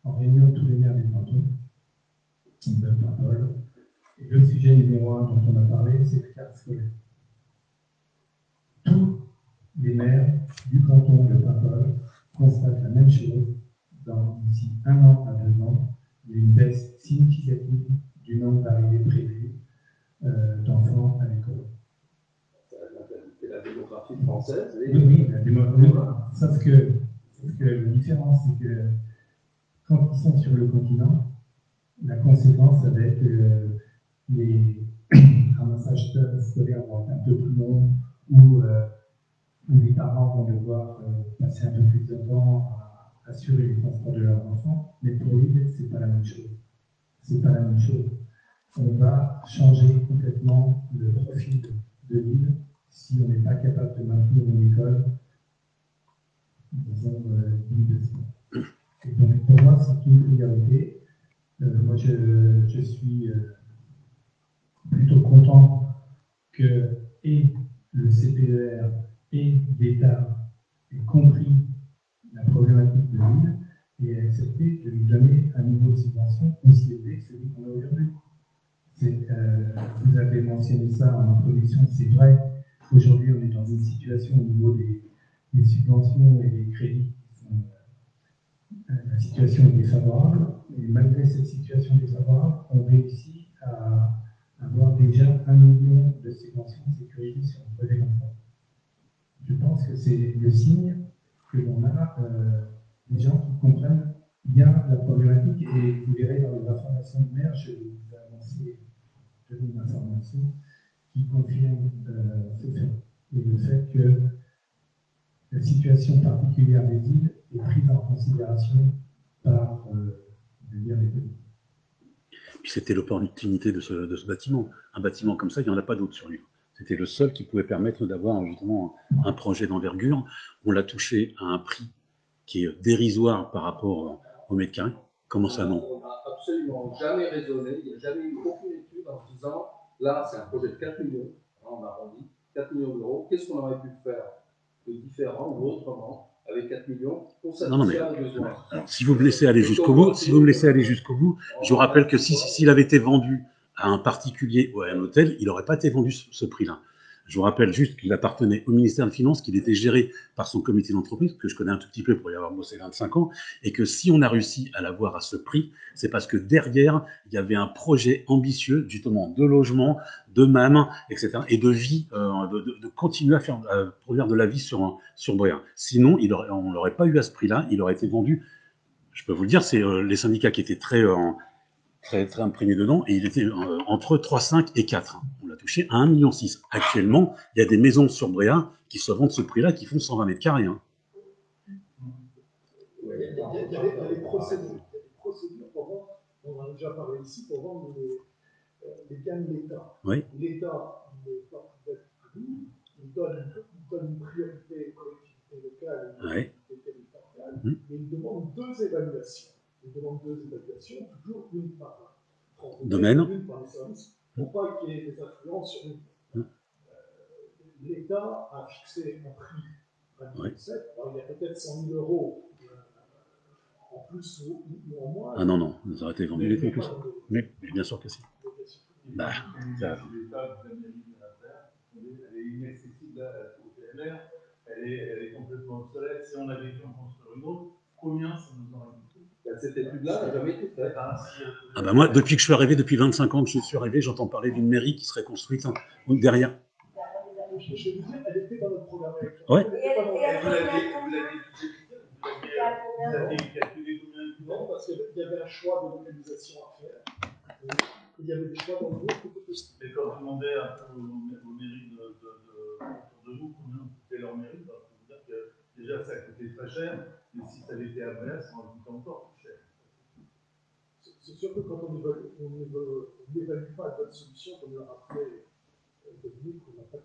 en réunion tous les maires des cantons de Paimpol. Et le sujet numéro 1 dont on a parlé, c'est la carte scolaire. Tous les maires du canton de Paimpol constatent la même chose. D'ici 1 an à 2 ans, il y a une baisse significative du nombre d'arrivées prévues d'enfants à l'école.
C'est la démographie française.
Oui, la démographie. Sauf que la différence, c'est que quand ils sont sur le continent, la conséquence, ça va être que les ramassages scolaires vont être un peu plus longs ou les parents vont devoir passer un peu plus de temps à assurer les transports de leurs enfants. Mais pour l'île, ce n'est pas la même chose. C'est pas la même chose. On va changer complètement le profil de l'île si on n'est pas capable de maintenir une école, disons, digne de ce nom. Et donc, pour moi, c'est une priorité. Moi, je suis plutôt content que et le CPER et l'État aient compris la problématique de l'île et aient accepté de lui donner un niveau de subvention aussi élevé que celui qu'on a aujourd'hui. Vous avez mentionné ça en introduction, c'est vrai. Aujourd'hui, on est dans une situation au niveau des subventions et des crédits. La situation est défavorable, et malgré cette situation défavorable, on réussit à avoir déjà 1 million de subventions sécurisées sur le projet d'enfant. Je pense que c'est le signe que l'on a des gens qui comprennent bien la problématique, et vous verrez dans les informations de maire, je vais vous annoncer une information qui confirme ce fait. Et le fait que la situation particulière des îles est prise en considération par les communes.
Puis c'était l'opportunité de ce bâtiment. Un bâtiment comme ça, il n'y en a pas d'autre sur l'île. C'était le seul qui pouvait permettre d'avoir justement un projet d'envergure. On l'a touché à un prix qui est dérisoire par rapport au mètre carré. Comment ça, non?
On n'a absolument jamais raisonné, il n'y a jamais eu aucune étude en disant là, c'est un projet de 4 millions, on a arrondi, 4 millions d'euros, qu'est-ce qu'on aurait pu faire de différent ou autrement avec 4 millions pour satisfaire les besoins.
Alors, si vous me laissez aller jusqu'au bout, je vous rappelle que s'il avait été vendu à un particulier ou à un hôtel, il n'aurait pas été vendu ce prix-là. Je vous rappelle juste qu'il appartenait au ministère des Finances, qu'il était géré par son comité d'entreprise, que je connais un tout petit peu pour y avoir bossé 25 ans, et que si on a réussi à l'avoir à ce prix, c'est parce que derrière, il y avait un projet ambitieux, justement, de logement, de MAM, etc., et de vie, de continuer à produire de la vie sur Bréa. Sinon, on ne l'aurait pas eu à ce prix-là, il aurait été vendu, je peux vous le dire, c'est les syndicats qui étaient très imprégné dedans, et il était entre 3,5 et 4. On l'a touché à 1,6 million. Actuellement, il y a des maisons sur Bréa qui se vendent ce prix-là, qui font 120 mètres carrés. Hein.
Il y a des procédures pour vendre, on en a déjà parlé ici, pour vendre les biens de l'État.
Oui.
L'État n'est pas il donne une priorité aux collectivités locales et aux collectivités territoriales, mais il demande deux évaluations. Il demande deux évaluations, toujours une par
domaine,
une par les services, pour pas qu'il y ait des influences sur une. L'État a fixé un prix à 2007. Alors, il y a peut-être 100 000 euros en plus ou en moins.
Ah non, ça aurait été vendu les plus. Mais bien sûr que si. Bah,
ça... L'état de la mairie de la Terre, elle est inaccessible au PLR, elle est complètement obsolète. Si on avait dû en construire une autre, combien ça nous aurait coûté?
Cette étude-là n'a jamais été faite.
Ah bah moi, depuis que je suis arrivé, depuis 25 ans que je suis arrivé, j'entends parler d'une mairie qui serait construite derrière.
Je vais vous dire, elle était dans notre programme.
Ouais.
Vous avez calculé combien de
Non, parce qu'il y avait un choix de localisation à faire. Il y avait des choix dans le groupe.
Mais quand vous demandez un peu aux mairies de vous combien coûtait leur mairie, bah, je peux vous dire que déjà ça a coûté très cher, mais si ça avait été à Bréa, ça aurait coûté encore plus cher.
C'est sûr que quand on n'évalue pas la bonne solution, comme l'a rappelé Dominique, on n'a pas de.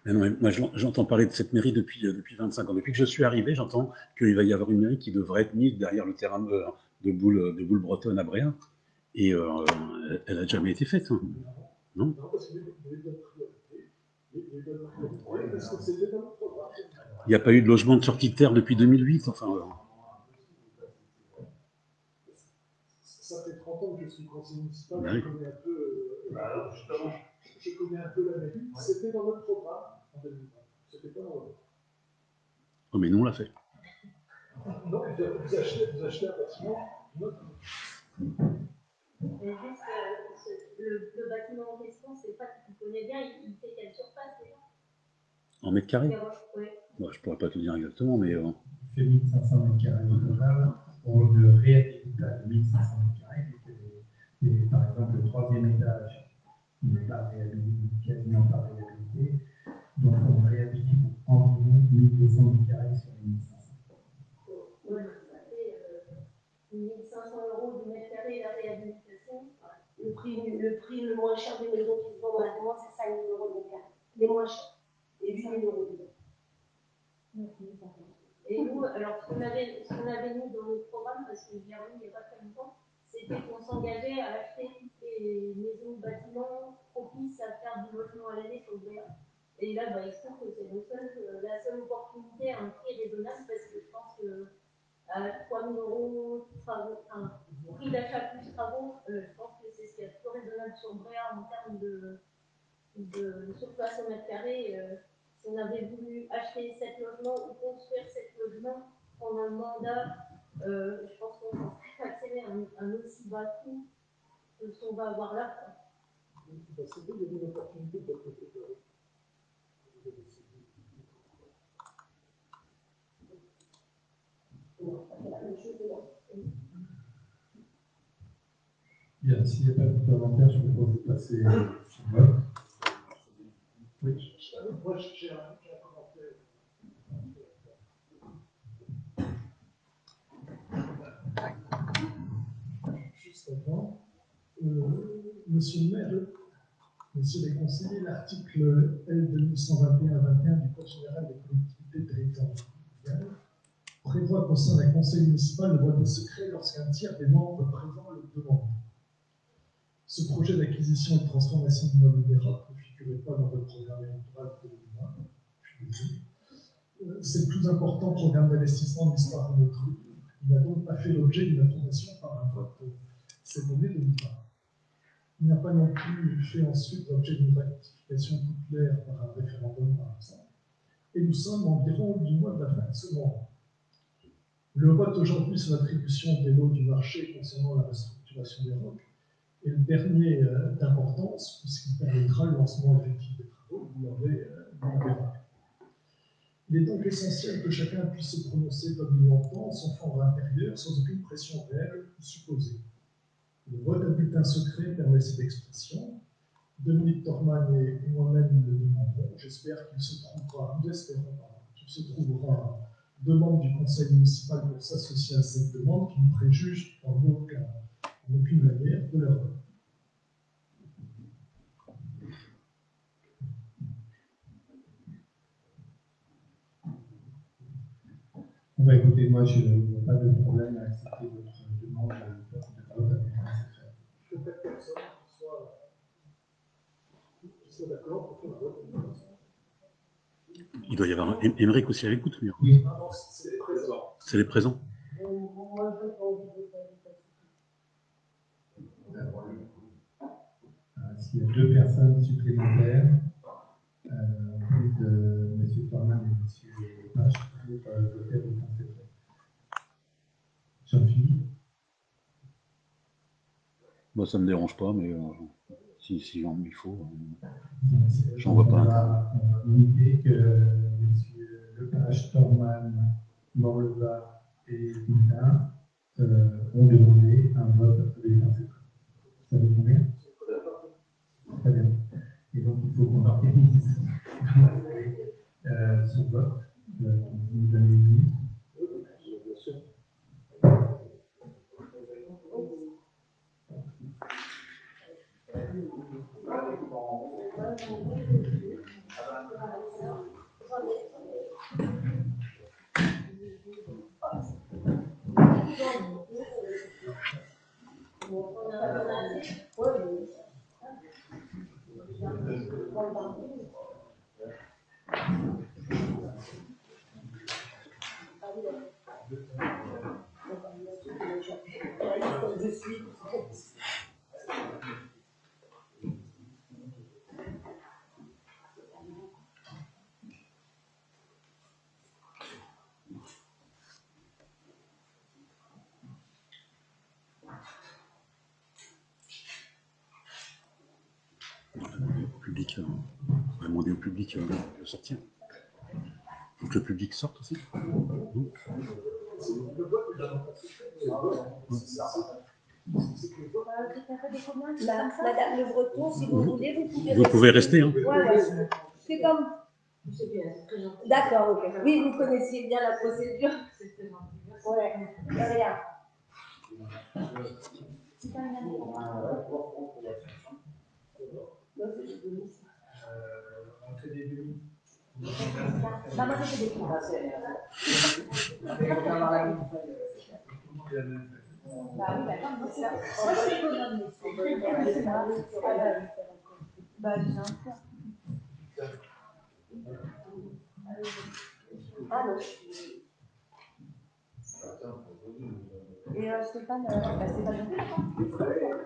Non, moi, j'entends parler de cette mairie depuis 25 ans. Depuis que je suis arrivé, j'entends qu'il va y avoir une mairie qui devrait être mise derrière le terrain de boule bretonne à Bréa. Et elle n'a jamais été faite. Hein. Non,
parce que c'était dans notre programme.
Il n'y a pas eu de logement de sortie de terre depuis 2008. Enfin,
Ça fait 30 ans que je suis conseiller municipal, je connais un peu. Justement. Je connais un peu la mairie. C'était dans notre programme en 2020. C'était pas dans notre.
Oh, mais nous, on l'a fait.
Non, vous achetez un bâtiment,
Mais juste, le bâtiment en question, c'est pas que tu connais bien, il fait quelle surface déjà?
En mètres carrés?
Oui.
Bon, je pourrais pas te dire exactement, mais.
Il fait 1500 mètres carrés au total. Pour le réhabilitage de 1500 mètres carrés, et par exemple, le troisième étage n'est pas réhabilité, quasiment pas réhabilité. Donc, on réhabilite environ 1200 mètres carrés sur les 1500.
Oui, ça fait 1500 € du mètre carré la réhabilitation.
Le prix le moins cher des maisons qui se vendent dans la demande, c'est 5 000 € le mètre carré. Les moins chers. Et 8 000 € du mètre.
Et nous, alors, ce qu'on avait mis dans notre programme, parce que j'y ai remis il n'y a pas très longtemps, c'était qu'on s'engageait à acheter toutes les maisons, bâtiments propices à faire du logement à l'année sur le Bréa. Et là, il se trouve que c'est la seule opportunité à un prix raisonnable, parce que je pense que à 3 000 € travaux, prix d'achat plus travaux, je pense que c'est ce qui est plus raisonnable sur Bréa en termes de surface au mètre carré. Si on avait voulu acheter 7 logements ou construire 7 logements pendant le mandat, je pense qu'on serait accéder à un aussi bas coût que ce qu'on va avoir là.
C'est vrai, il y a une opportunité de côté de
Bien, s'il n'y a pas de commentaires, je vous propose de passer au vote. Oui.
Moi, j'ai un commentaire. Monsieur le maire, messieurs les conseillers, l'article L 2121 du Code général des collectivités territoriales prévoit qu'au sein d'un conseil municipal, le vote est secret lorsqu'un tiers des membres présents le demande. Ce projet d'acquisition et de transformation d'immeubles d'Europe ne figurait pas dans votre programme électoral pour 2020. C'est le plus important programme d'investissement de l'histoire de notre ville. Il n'a donc pas fait l'objet d'une approbation par un vote cette année 2020. Il n'a pas non plus fait ensuite l'objet d'une ratification populaire par un référendum, par exemple. Et nous sommes environ 8 mois de la fin de ce mois. Le vote aujourd'hui sur l'attribution des lots du marché concernant la restructuration des ROC est le dernier d'importance, puisqu'il permettra le lancement effectif des travaux, vous l'aurez verra. Il est donc essentiel que chacun puisse se prononcer comme il l'entend, son fort intérieur, sans aucune pression réelle ou supposée. Le vote à bulletin secret permet cette expression. Dominique Tormann et moi-même le demanderons. J'espère qu'il se trouvera, nous espérons qu'il se trouvera deux membres du conseil municipal pour s'associer à cette demande qui ne préjuge en aucune manière de leur vote.
Bah, écoutez, moi, je n'ai pas de problème à accepter votre demande de vote à bulletin secret.
Je peux faire personne qui soit d'accord pour faire le vote.
Il doit y avoir Émeric aussi à l'écoute, lui.
Oui.
Non, c'est les présents.
C'est les présents.
S'il y a deux personnes supplémentaires, plus de M. Tormann et M. Page, pour voter à bulletin secret. Jean-Philippe.
Moi, ça ne me dérange pas, mais si il faut, j'en vois pas.
On va limiter que M. Lepage, Tormann, Morleva et Boutin ont demandé un vote à bulletin secret. Ça vous convient? Très bien. Et donc, il faut qu'on organise ce vote. Vous avez une minute.
On va demander au public de sortir. Il faut que le public sorte aussi.
Madame Le Breton, si vous voulez, vous pouvez rester.
Vous pouvez rester. Hein.
Ouais. C'est comme. D'accord, ok. Oui, vous connaissiez bien la procédure. Ouais, rien. Maman, je fais des points. Bah oui, d'accord, moi c'est ça. Moi je suis économe. Bah bien sûr. Ah non. Et Stéphane, Stéphane non plus, d'accord.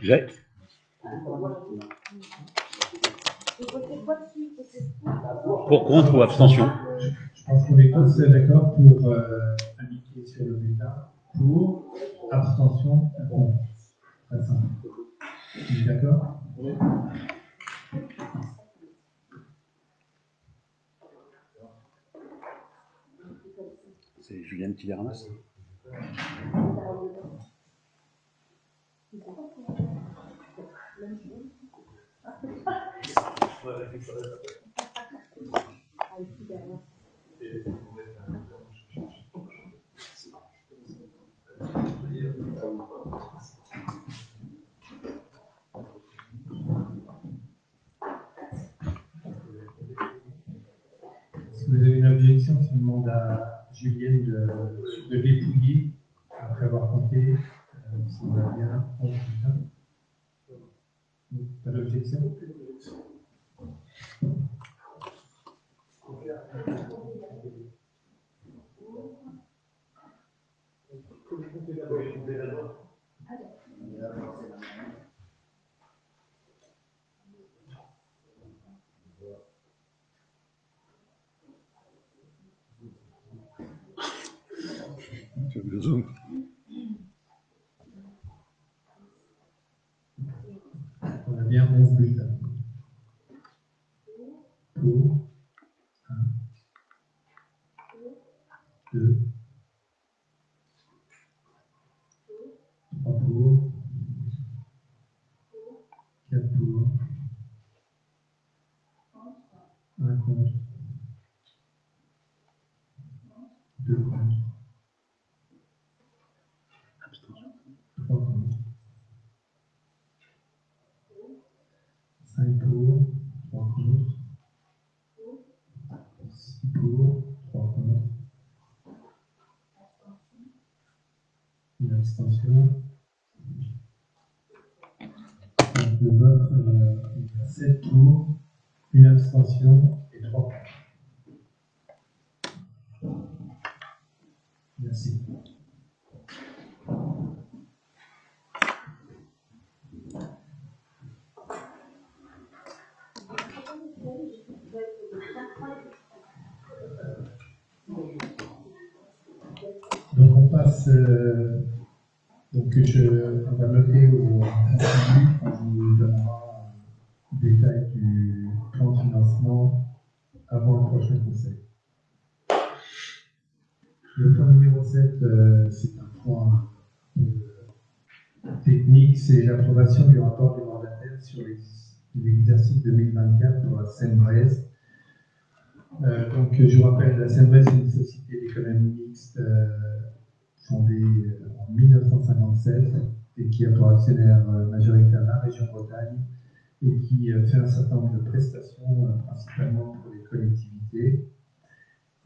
J'ai. Pour, contre ou abstention?
Je pense qu'on est tous d'accord pour indiquer sur le bulletin pour, abstention, contre. Très simple. Vous êtes d'accord?
C'est Juliane qui les ramasse.
On va récupérer la tête.
Ah, ici, derrière.
Et on va mettre un
Si vous avez une objection, je demande à Julienne de dépouiller après avoir compté. Si on va bien, on putain. Pas d'objection?
Tu veux le zoom?
On a bien 11 bulletins. Pour 1, 2, 3 pour, 4 pour, 1 contre, 2 contre, 3 contre, 5 pour, 3 contre, 6 pour, 3 contre, une abstention. Donc, le vote, il y a 7 pour, une abstention et 3 contre. Merci. Donc on passe, on va noter au contenu, on vous donnera le détail du plan de financement avant le prochain conseil. Le point numéro 7, c'est un point technique, c'est l'approbation du rapport du mandataire sur l'exercice 2024 pour la Seine-Bréze. Donc, je vous rappelle, la Seine-Bréze est une société d'économie mixte fondée en 1957 et qui a pour actionnaire majoritaire la région Bretagne et qui fait un certain nombre de prestations, principalement pour les collectivités.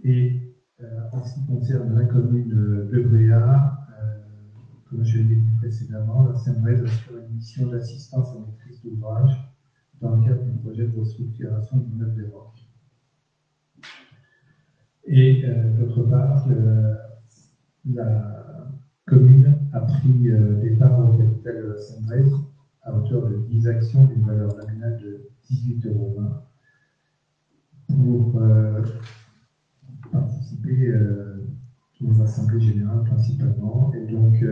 Et en ce qui concerne la commune de Bréa, comme je l'ai dit précédemment, la Seine-Bréze assure une mission d'assistance à maîtrise d'ouvrage dans le cadre du projet de restructuration du Neuf des Rocs. Et d'autre part, la commune a pris des parts au capital de la Seine-Bréze à hauteur de 10 actions d'une valeur nominale de 18,20 € pour participer aux assemblées générales principalement. Et donc,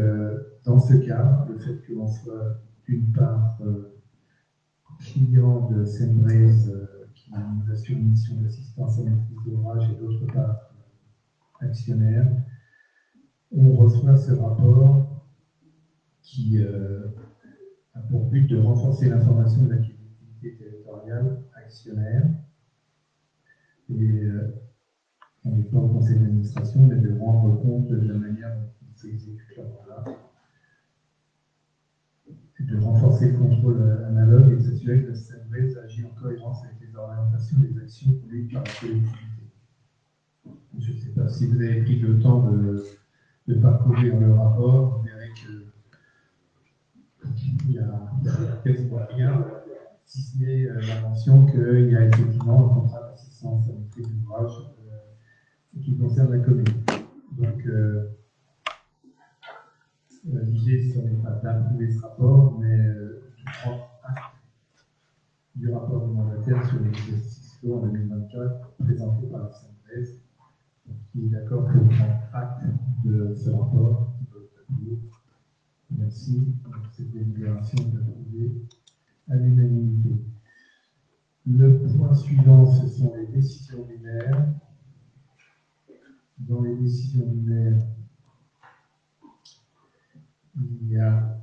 dans ce cas, le fait que l'on soit d'une part client de Seine-Bréze qui nous assure une mission d'assistance à maîtrise d'ouvrage et d'autre part actionnaire, on reçoit ce rapport qui a pour but de renforcer l'information de la collectivité territoriale actionnaire et on n'est pas au conseil d'administration, mais de rendre compte de la manière dont il s'exécute leur mandat, de renforcer le contrôle analogue et de s'assurer que la Seine-Bréze agit en cohérence avec les orientations des actions conduites par la collectivité. Je ne sais pas si vous avez pris le temps de parcourir le rapport, vous verrez qu'il y a quasiment rien, si ce n'est la mention qu'il y a effectivement un contrat d'assistance à maîtrise d'ouvrage qui concerne la commune. Donc, l'idée, ce n'est pas d'approuver ce rapport, mais de prendre acte du rapport du mandataire sur l'exercice clos en 2024 présenté par la Seine-Bréze, qui est d'accord pour prendre acte de ce rapport. Merci. Donc, cette délibération est approuvée à l'unanimité. Le point suivant, ce sont les décisions binaires. Dans les décisions binaires, il y a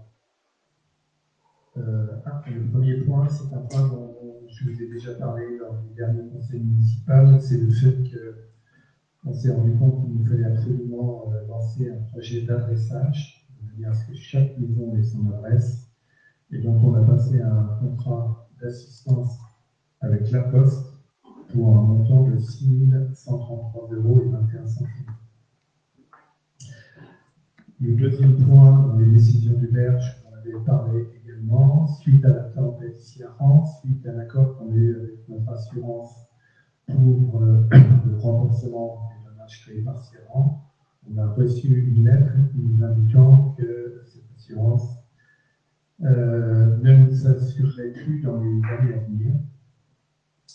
Le premier point, c'est un point dont je vous ai déjà parlé lors du dernier conseil municipal, c'est le fait qu'on s'est rendu compte qu'il nous fallait absolument lancer un projet d'adressage, de manière à ce que chaque maison ait son adresse. Et donc, on a passé un contrat d'assistance avec La Poste pour un montant de 6 133,21 €. Le deuxième point, dans les décisions du maire, je vous en avais parlé également, suite à la tempête Sierran, suite à l'accord qu'on a eu avec notre assurance pour le remboursement des dommages créés par Sierran, on a reçu une lettre nous indiquant que cette assurance ne nous assurerait plus dans les années à venir.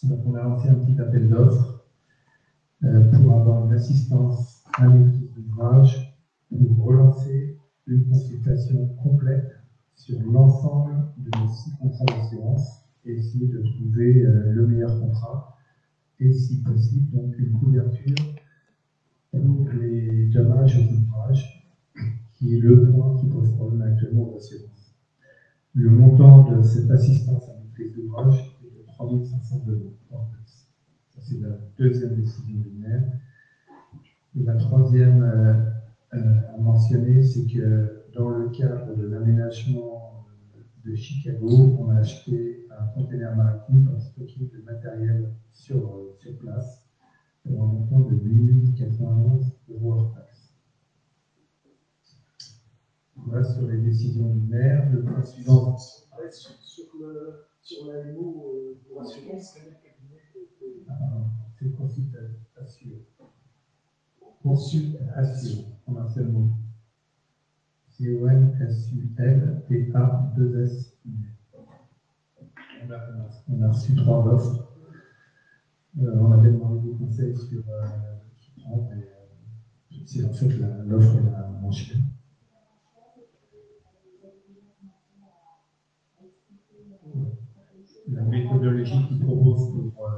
Donc on a lancé un petit appel d'offres pour avoir une assistance à maîtrise d'ouvrage pour relancer une consultation complète sur l'ensemble de nos 6 contrats d'assurance et essayer de trouver le meilleur contrat et, si possible, donc une couverture pour les dommages aux ouvrages, qui est le point qui pose problème actuellement aux assurances. Le montant de cette assistance à maîtrise d'ouvrage est de 3 500 €. Ça, c'est la deuxième décision du maire. Et la troisième à mentionner, c'est que dans le cadre de l'aménagement de Chicago, on a acheté un conteneur maritime pour stocker le matériel sur place pour un montant de 8 091 € hors taxe. Voilà sur les décisions du maire. Le point suivant.
Sur l'AMO pour assurance, quel cabinet
c'est Consult Assure. Consult Assure, en un seul mot. CONSUL-PA2S. On a reçu 3 offres. On avait demandé des conseils sur qui prendre, et c'est en fait l'offre la moins chère. La méthodologie qu'ils proposent pour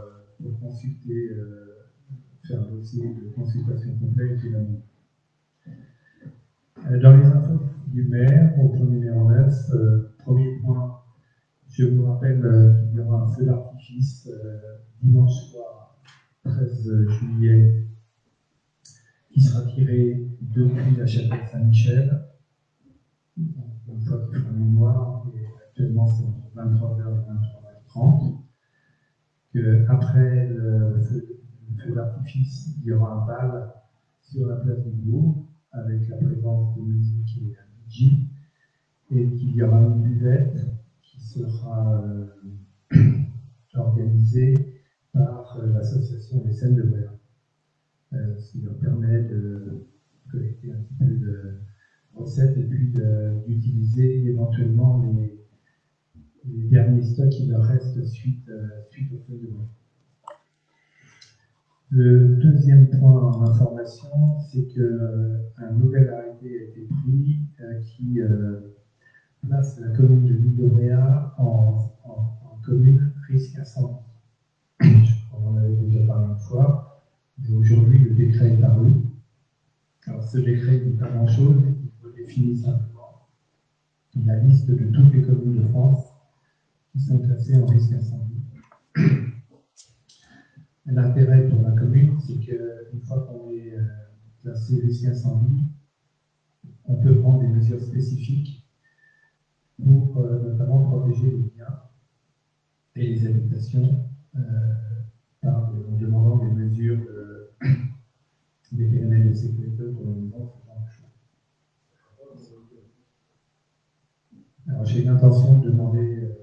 consulter, faire un dossier de consultation complète est la même. Dans les infos du maire, au point numéro 9, premier point, je vous rappelle qu'il y aura un feu d'artifice dimanche soir, 13 juillet, qui sera tiré depuis la chapelle Saint-Michel. Une fois qu'il fera mémoire, et actuellement c'est entre 23h et 23h30. Après le feu d'artifice, il y aura un bal sur la place du Louvre avec la présence de musique et un DJ, et qu'il y aura une buvette qui sera organisée par l'association des Scènes de Verre, ce qui leur permet de collecter un petit peu de recettes et puis d'utiliser éventuellement les derniers stocks qui leur restent suite au feu de Verre. Le deuxième point en information, c'est qu'un nouvel arrêté a été pris qui place la commune de l'Île-d'Auréat en commune risque incendie. On en avait déjà parlé une fois, mais aujourd'hui le décret est paru. Alors ce décret n'est pas grand-chose, il redéfinit simplement la liste de toutes les communes de France qui sont classées en risque incendie. L'intérêt pour la commune, c'est qu'une fois qu'on est classé risque incendie, on peut prendre des mesures spécifiques pour notamment protéger les biens et les habitations en demandant des mesures des périmètres de sécurité pour les maisons, ce genre de choses. Alors j'ai l'intention de demander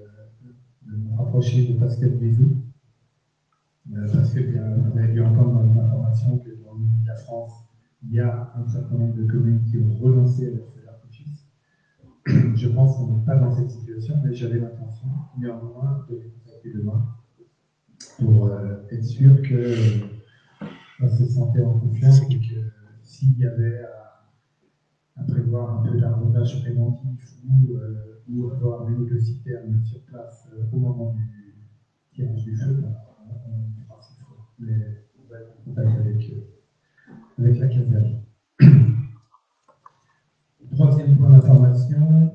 de me rapprocher de Pascal Bézou, parce que vous avez dû entendre dans les informations que dans le milieu de la France, il y a un certain nombre de communes qui ont renoncé à leur feu d'artifice. Je pense qu'on n'est pas dans cette situation, mais j'avais l'intention, néanmoins, de les contacter demain pour être sûr qu'on se sentait en confiance et que s'il y avait à prévoir un peu d'arrosage préventif ou avoir un vélo de citerne sur place au moment du tirage du feu, on fera ce qu'il faut. Mais on va être en contact avec la caserne. Troisième point d'information,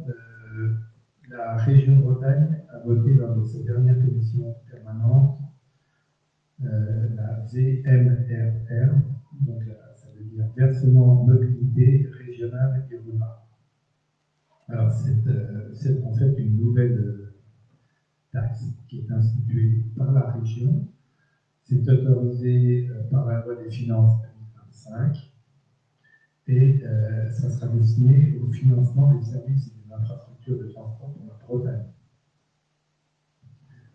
la région Bretagne Bretagne a voté lors de sa dernière commission permanente la VMRR, donc ça veut dire versement mobilité régionale et rurale. Alors c'est en fait une nouvelle taxe qui est instituée par la région. C'est autorisé par la loi des finances 2025 et ça sera destiné au financement des services et des infrastructures de transport pour la Bretagne.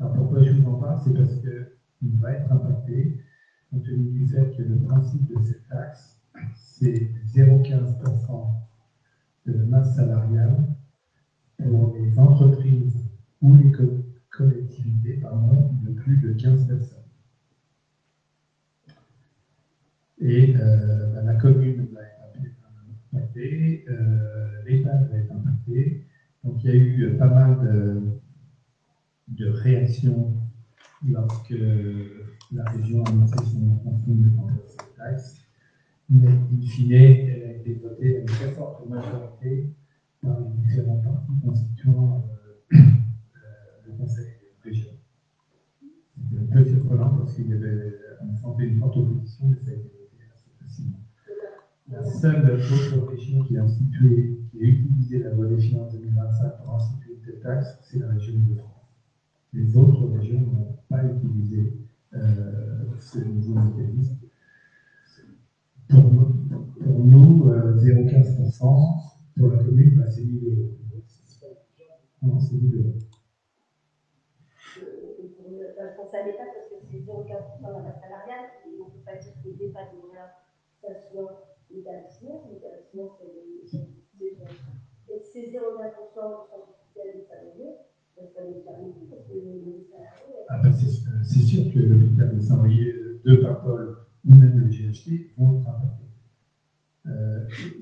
Alors pourquoi je vous en parle? C'est parce qu'il va être impacté, compte tenu du fait que le principe de cette taxe, c'est 0,15% de masse salariale pour les entreprises ou les collectivités de plus de 15 personnes. Et la commune va être impactée, l'État va être impacté. Donc il y a eu pas mal de réactions lorsque la région a annoncé son intention de prendre cette taxe. Mais in fine, elle a été votée à une très forte majorité par les différents partis constituant le conseil régional. C'était un peu surprenant parce qu'il y avait, on sentait une forte opposition, mais ça a été voté assez facilement. La seule autre région qui a utilisé la loi des finances 2025 pour instituer cette taxe, c'est la région de France. Les autres régions n'ont pas utilisé ce nouveau mécanisme. Pour nous 0,15%, pour la commune, c'est 1 000 euros. Non, c'est 1 000 euros.
Je pense à l'État parce que c'est 0,15% de la masse salariale et on ne peut pas dire que l'État devrait s'assurer l'établissement. L'établissement, c'est et ces 0,15% sont des salariés, ça les permet parce que les salariés.
C'est sûr que l'hôpital de Saint-Brieuc, de Paimpol ou même le GHT vont être impactés.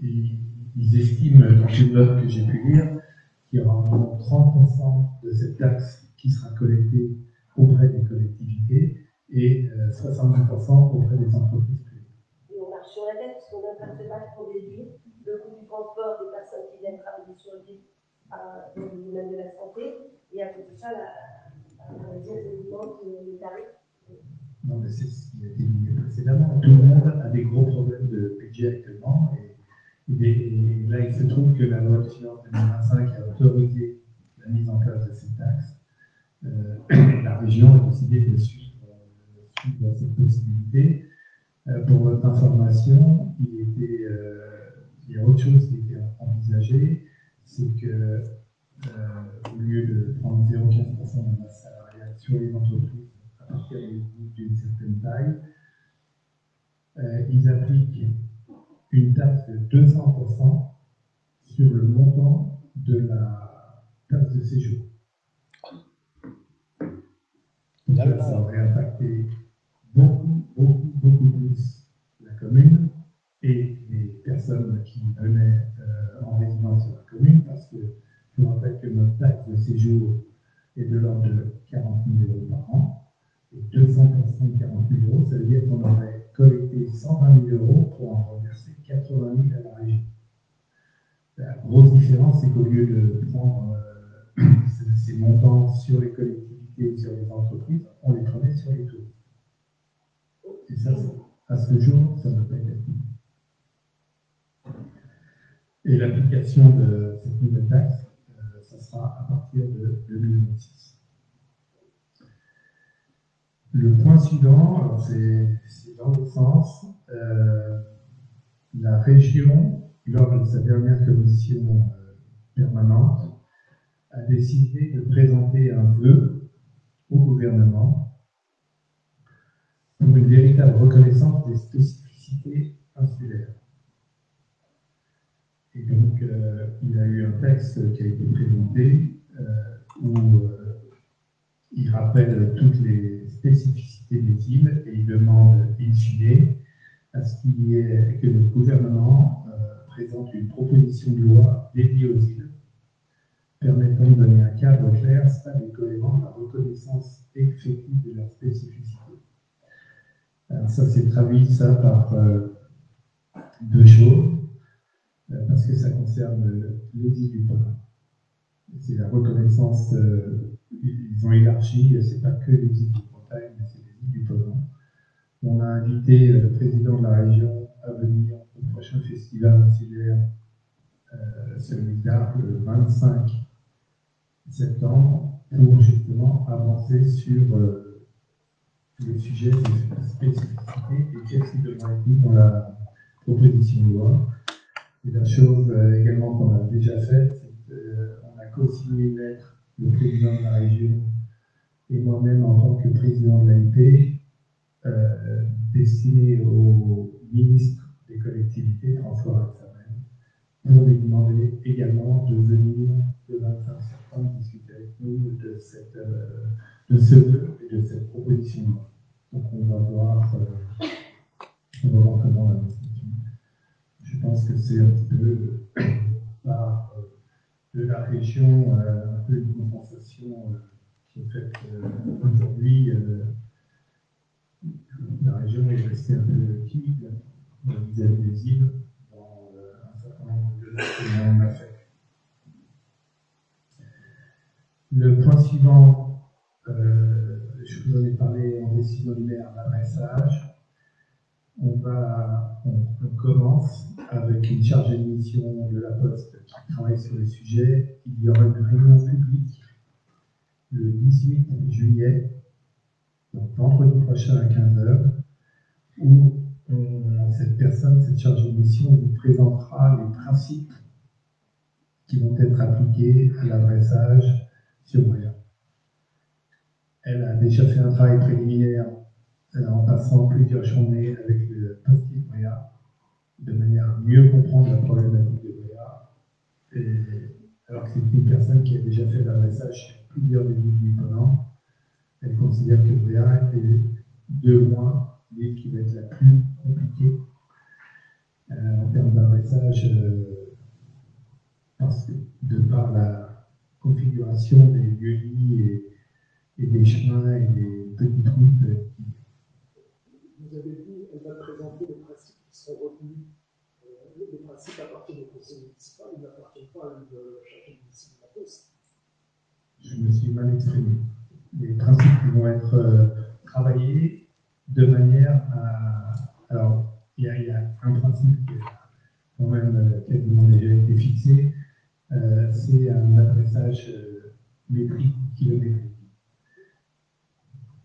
Ils estiment, dans une note que j'ai pu lire, qu'il y aura environ 30% de cette taxe qui sera collectée auprès des collectivités et 70% auprès des entreprises privées.
Et on marche sur la tête parce qu'on est en train de se battre pour réduire le coût du transport des personnes qui viennent travailler sur l'île dans le domaine de la santé. Et à côté de ça, on va dire, augmente les tarifs.
Non, mais c'est ce qui a été dit précédemment. Tout le monde a des gros problèmes de budget actuellement. Et là, il se trouve que la loi de finances 2025 a autorisé la mise en place de cette taxe. La région a décidé de suivre cette possibilité. Pour votre information, il y a autre chose qui était envisagée, c'est que au lieu de prendre 0,15% de masse salariale sur les entreprises à partir d'une certaine taille, ils appliquent une taxe de 200% sur le montant de la taxe de séjour. Donc là, ça aurait impacté beaucoup plus la commune et les personnes qui venaient en résidence sur la commune, parce que je vous rappelle que notre taxe de séjour est de l'ordre de 40 000 euros par an. Et 200% de 40 000 euros, ça veut dire qu'on aurait collecté 120 000 euros pour en reverser 80 000 à la région. La grosse différence, c'est qu'au lieu de prendre ces montants sur les collectivités ou sur les entreprises, on les prenait sur les taux. Et ça, à ce jour, ça ne peut pas être appliqué. Et l'application de cette nouvelle taxe, ça sera à partir de 2026. Le point suivant, c'est dans le sens, la région, lors de sa dernière commission permanente, a décidé de présenter un vœu au gouvernement pour une véritable reconnaissance des spécificités insulaires. Et donc, il y a eu un texte qui a été présenté où il rappelle toutes les spécificités des îles et il demande, in fine, à ce que le gouvernement présente une proposition de loi dédiée aux îles, permettant de donner un cadre clair, stable et cohérent à la reconnaissance effective de leurs spécificités. Alors ça s'est traduit par deux choses, parce que ça concerne les îles du Pôle. c'est la reconnaissance, ils ont élargi, c'est pas que les îles de Bretagne, mais c'est les îles du Ponant. On a invité le président de la région à venir au prochain festival insulaire, celui d'Arles, le 25 septembre, pour justement avancer sur le sujet des spécificités et qu'est-ce qui devrait être mis dans la proposition de loi. Et la chose également qu'on a déjà faite, c'est qu'on a co-signé une lettre, le président de la région et moi-même en tant que président de l'AIP, destinée au ministre des collectivités, François Rebsamen, pour lui demander également de venir le 25 septembre discuter avec nous de ce vœu et de cette proposition de loi. Donc on va voir comment la discussion. Je pense que c'est un petit peu par de la région, un peu une compensation qui est faite aujourd'hui. La région est restée un peu timide vis-à-vis des îles dans un certain nombre de choses qu'on a fait. Le point suivant, je vous en ai parlé en décision linéaire, l'adressage. On commence avec une chargée de mission de la Poste qui travaille sur le sujet. Il y aura une réunion publique le 18 juillet, donc vendredi prochain à 15h, où cette personne, cette chargée de mission, vous présentera les principes qui vont être appliqués à l'adressage sur Bréa. Elle a déjà fait un travail préliminaire en passant plusieurs journées avec le post-it Bréa, de manière à mieux comprendre la problématique de Bréa. Alors que c'est une personne qui a déjà fait l'adressage sur plusieurs des îles du Ponant, elle considère que Bréa est de loin l'île qui va être la plus compliquée en termes d'adressage, parce que de par la configuration des lieux-dits et des chemins et des petites routes.
Vous avez dit, elle va présenter les principes qui seront retenus. Les principes appartiennent au conseil municipal, ils n'appartiennent pas à la chargée municipale de la Poste.
Je me suis mal exprimé. Les principes qui vont être travaillés de manière à. Alors, il y a un principe qui a quand même quasiment déjà été fixé, c'est un adressage métrique, kilométrique.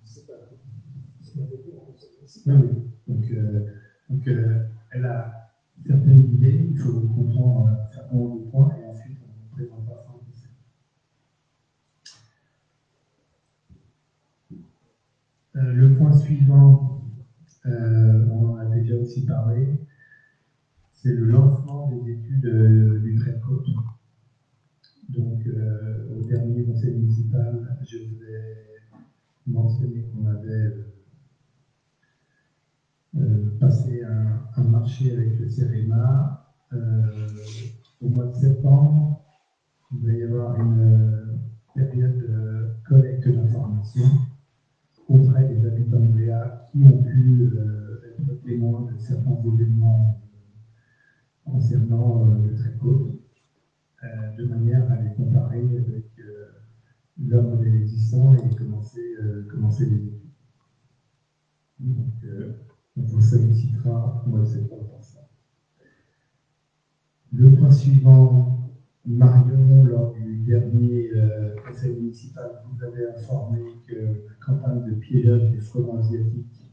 C'est un dépôt en conseil municipal.
Oui. Donc elle a certaines idées, il faut comprendre un certain nombre de points et ensuite on présentera ça en conseil. Le point suivant, on en a déjà aussi parlé, c'est le lancement des études du trait de côte. Donc, au dernier conseil municipal, je vous ai mentionné qu'on avait passé un marché avec le CEREMA. Au mois de septembre, il va y avoir une période de collecte d'informations auprès des habitants de Bréa qui ont pu être témoins de certains événements concernant le trait de côte, de manière à les comparer avec leur modèle existant et commencer les études. Donc, on vous sollicitera au mois de septembre pour ça. Le point suivant, Marion, lors du dernier conseil municipal, vous avez informé que la campagne de piégeage des frelons asiatiques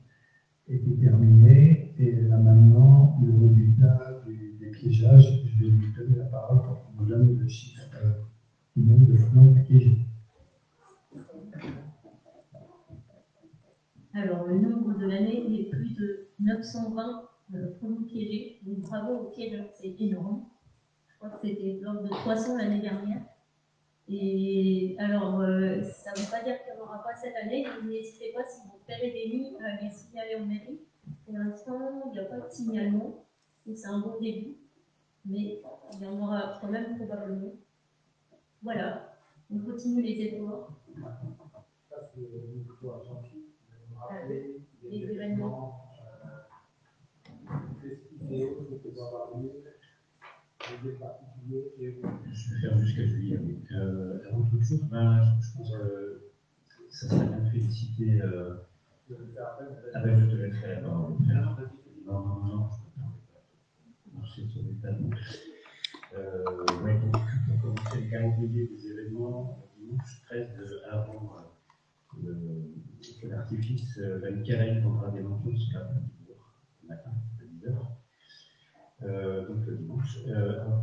était terminée et là maintenant, le résultat des piégeages, je vais lui donner la parole pour qu'on nous donne le chiffre du nombre de frelons piégés.
Alors, le nombre de l'année est plus de 920 frelons piégés. Donc, bravo aux piégeurs, c'est énorme. Je crois que c'était l'ordre de 300 l'année dernière. Et alors, ça ne veut pas dire qu'il n'y en aura pas cette année. Donc, n'hésitez pas, si vous repérez des nids, à les signaler en mairie. Pour l'instant, il n'y a pas de signalement. Donc, c'est un bon début. Mais il y en aura quand même probablement. Voilà. On continue les efforts.
Ça, c'est une histoire gentille. Rappeler
les événements
festifs et autres qui peuvent avoir lieu, les lieux particuliers et
Je vais faire jusqu'à juillet. Avant toute chose, je pense que ça serait bien de féliciter. Je te laisserai la parole. Non, je ne peux pas marcher sur les tables. Pour commencer le calendrier des événements, dimanche 13 avant que l'artifice la Michael vendra des manteaux jusqu'à le matin à 10h. Donc le dimanche.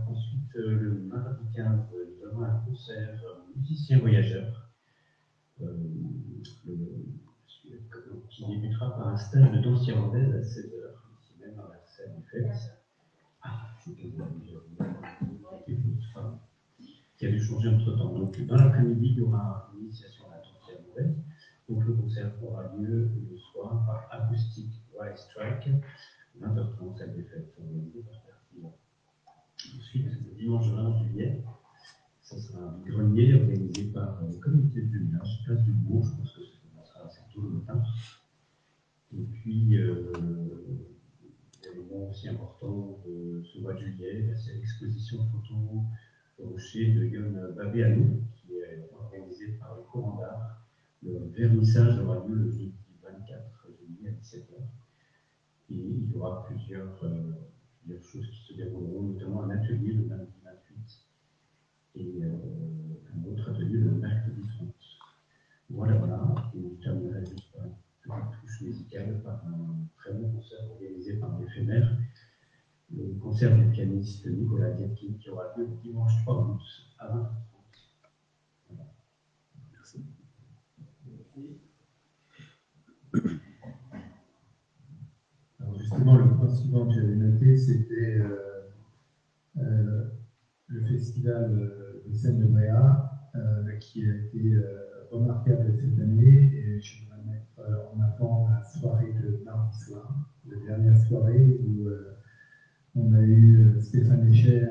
Ensuite, le mardi 15, nous avons un concert musicien voyageur qui débutera par un stage de danse irlandaise à 16h, ici même dans la scène en fait. Qui a dû changer entre temps. Donc, dans l'après-midi, il y aura une initiation à la danse irlandaise. Donc, le concert aura lieu le soir par Acoustic Wild Strike, 20h30, salle des fêtes, organisée par Perpignan. Ensuite, le dimanche 20 juillet, ce sera un grenier organisé par le comité de village, place du Bourg, je pense que ça commencera assez tôt le matin. Et puis, événement aussi important de ce mois de juillet, c'est l'exposition photo au rocher de Yon Babéanou, qui est organisée par le courant d'art. Le vernissage aura lieu le jeudi 24 juillet à 17h. Et il y aura plusieurs choses qui se dérouleront, notamment un atelier le lundi 28 et un autre atelier le mercredi 30. Voilà. Et je terminerai juste par une petite touche musicale par un très bon concert organisé par l'éphémère, le concert du pianiste Nicolas Dietkin qui aura lieu le dimanche 3 août à 20h30. Voilà. Merci.
Alors justement, le point suivant que j'avais noté, c'était le festival de scène de Bréa, qui a été remarquable cette année. Et je voudrais mettre en avant la soirée de mardi soir, la dernière soirée où on a eu Stéphane Echer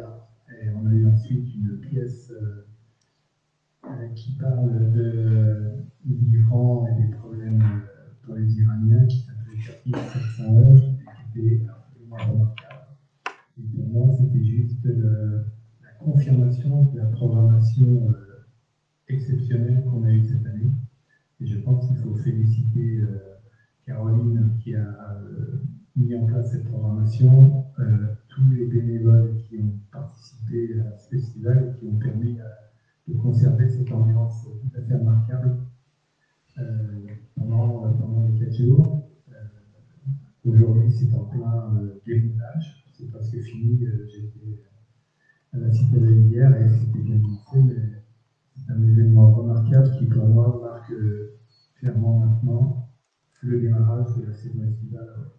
et on a eu ensuite une pièce qui parle de l'Iran et des problèmes pour les Iraniens qui s'appelait Chapitre 711 et qui était absolument remarquable. Et pour moi, c'était juste la confirmation de la programmation exceptionnelle qu'on a eue cette année. Et je pense qu'il faut féliciter Caroline qui a mis en place cette programmation, tous les bénévoles qui ont participé à ce festival et qui ont permis de conserver cette ambiance tout à fait remarquable pendant les 4 jours. Aujourd'hui, c'est en plein démontage, c'est presque fini. J'étais à la Citadelle hier et c'était bien lancé, mais c'est un événement remarquable qui, pour moi, marque clairement maintenant le démarrage de la saison estivale.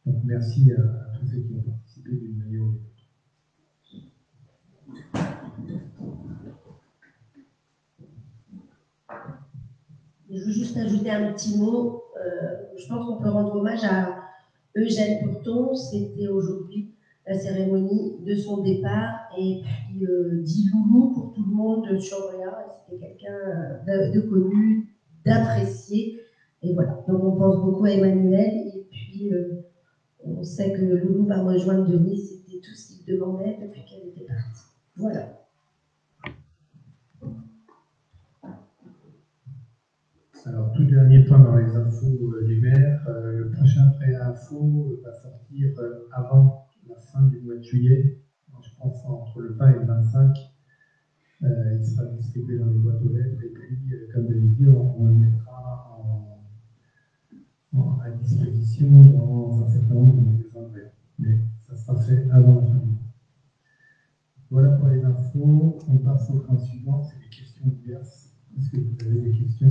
Donc, merci à tous ceux qui ont participé d'une manière ou d'une autre.
Je veux juste ajouter un petit mot. Je pense qu'on peut rendre hommage à Eugène Purton. C'était aujourd'hui la cérémonie de son départ. Et puis, dit Loulou pour tout le monde sur Bréa. C'était quelqu'un de connu, d'apprécié. Et voilà. Donc, on pense beaucoup à Emmanuel. Et puis, on sait que Loulou va rejoindre Denis. C'était tout ce qu'il demandait depuis qu'elle était partie. Voilà.
Alors, tout dernier point dans les infos du maire, le prochain pré-info va sortir avant la fin du mois de juillet. Donc, je pense entre le 20 et le 25. Il sera distribué dans les boîtes aux lettres et puis, comme d'habitude, on le mettra à disposition dans un certain nombre de magasins. Mais ça sera fait avant la fin du mois. Voilà pour les infos. On passe au point suivant, c'est les questions diverses. Est-ce que vous avez des questions ?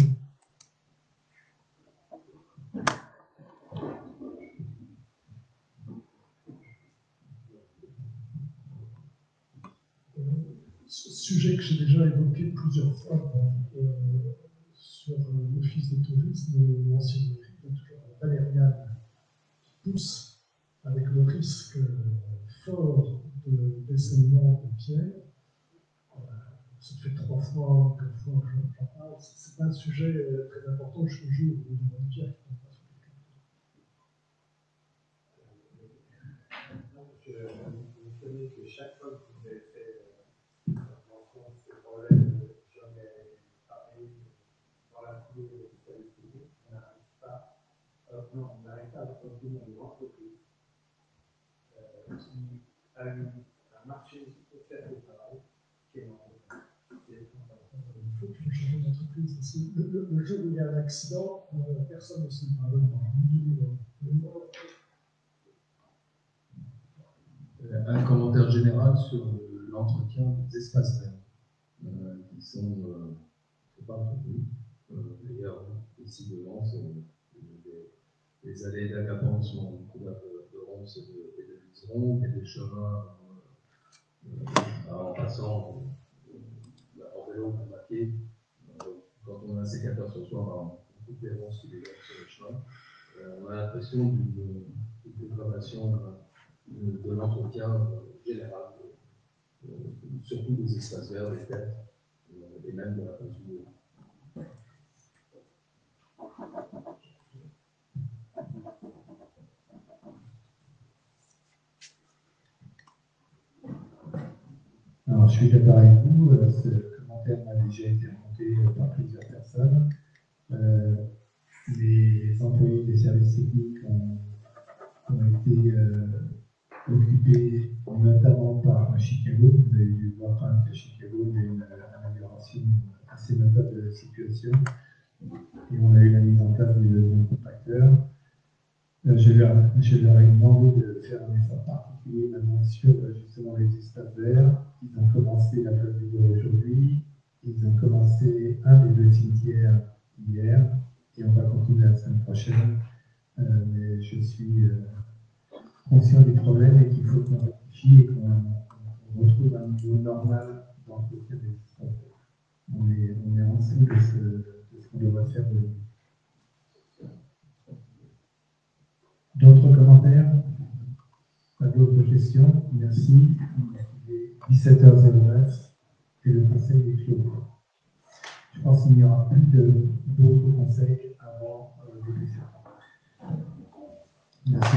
Sujet que j'ai déjà évoqué plusieurs fois sur l'office de tourisme, l'ancienne mairie, toujours à Valériane, qui pousse avec le risque fort de dessalement de pierres. Ça fait 3 fois ou 4 fois que j'en parle. Ce n'est pas un sujet très important. Je joue au niveau de pierre qui tombe pas sur quelqu'un.
Vous connaissez que chaque fois que vous avez fait
maintenant, on n'arrête pas de obtenir des entreprises qui a un marché offert de travail qui est énorme.
Il faut que changer d'entreprise. Le jour où il y a un accident, personne ne se parle.
Un commentaire général sur l'entretien des espaces verts, qui sont pas entretenus. D'ailleurs, décidément, les allées d'Agapon sont couvertes de ronces et de liserons, et des chemins en passant en vélo ou à pied. Quand on a un sécateur sur soi, on coupe les ronces qui dégagent sur le chemin. On a l'impression d'une dégradation de l'entretien général, surtout des espaces verts, des têtes, et même de la place du bois.
Alors, je suis d'accord avec vous, ce commentaire m'a déjà été remonté par plusieurs personnes. Les employés des services techniques ont été occupés notamment par Chicago. Vous avez dû voir quand même qu'à Chicago, il y a eu une amélioration assez notable de la situation. Et on a eu la mise en place du compacteur. Je leur ai demandé de faire un effort particulier maintenant sur justement les espaces verts. Ils ont commencé la place du bois aujourd'hui. Ils ont commencé un des 2 cimetières hier. Et on va continuer la semaine prochaine. Mais je suis conscient du problème et qu'il faut qu'on rectifie et qu'on retrouve un niveau normal d'entretien des espaces verts. On est en dessous de ce qu'on devrait faire aujourd'hui. D'autres commentaires? Pas d'autres questions? Merci. Il est 17h09 et le conseil est clos. Je pense qu'il n'y aura plus d'autres conseils avant début septembre. Merci.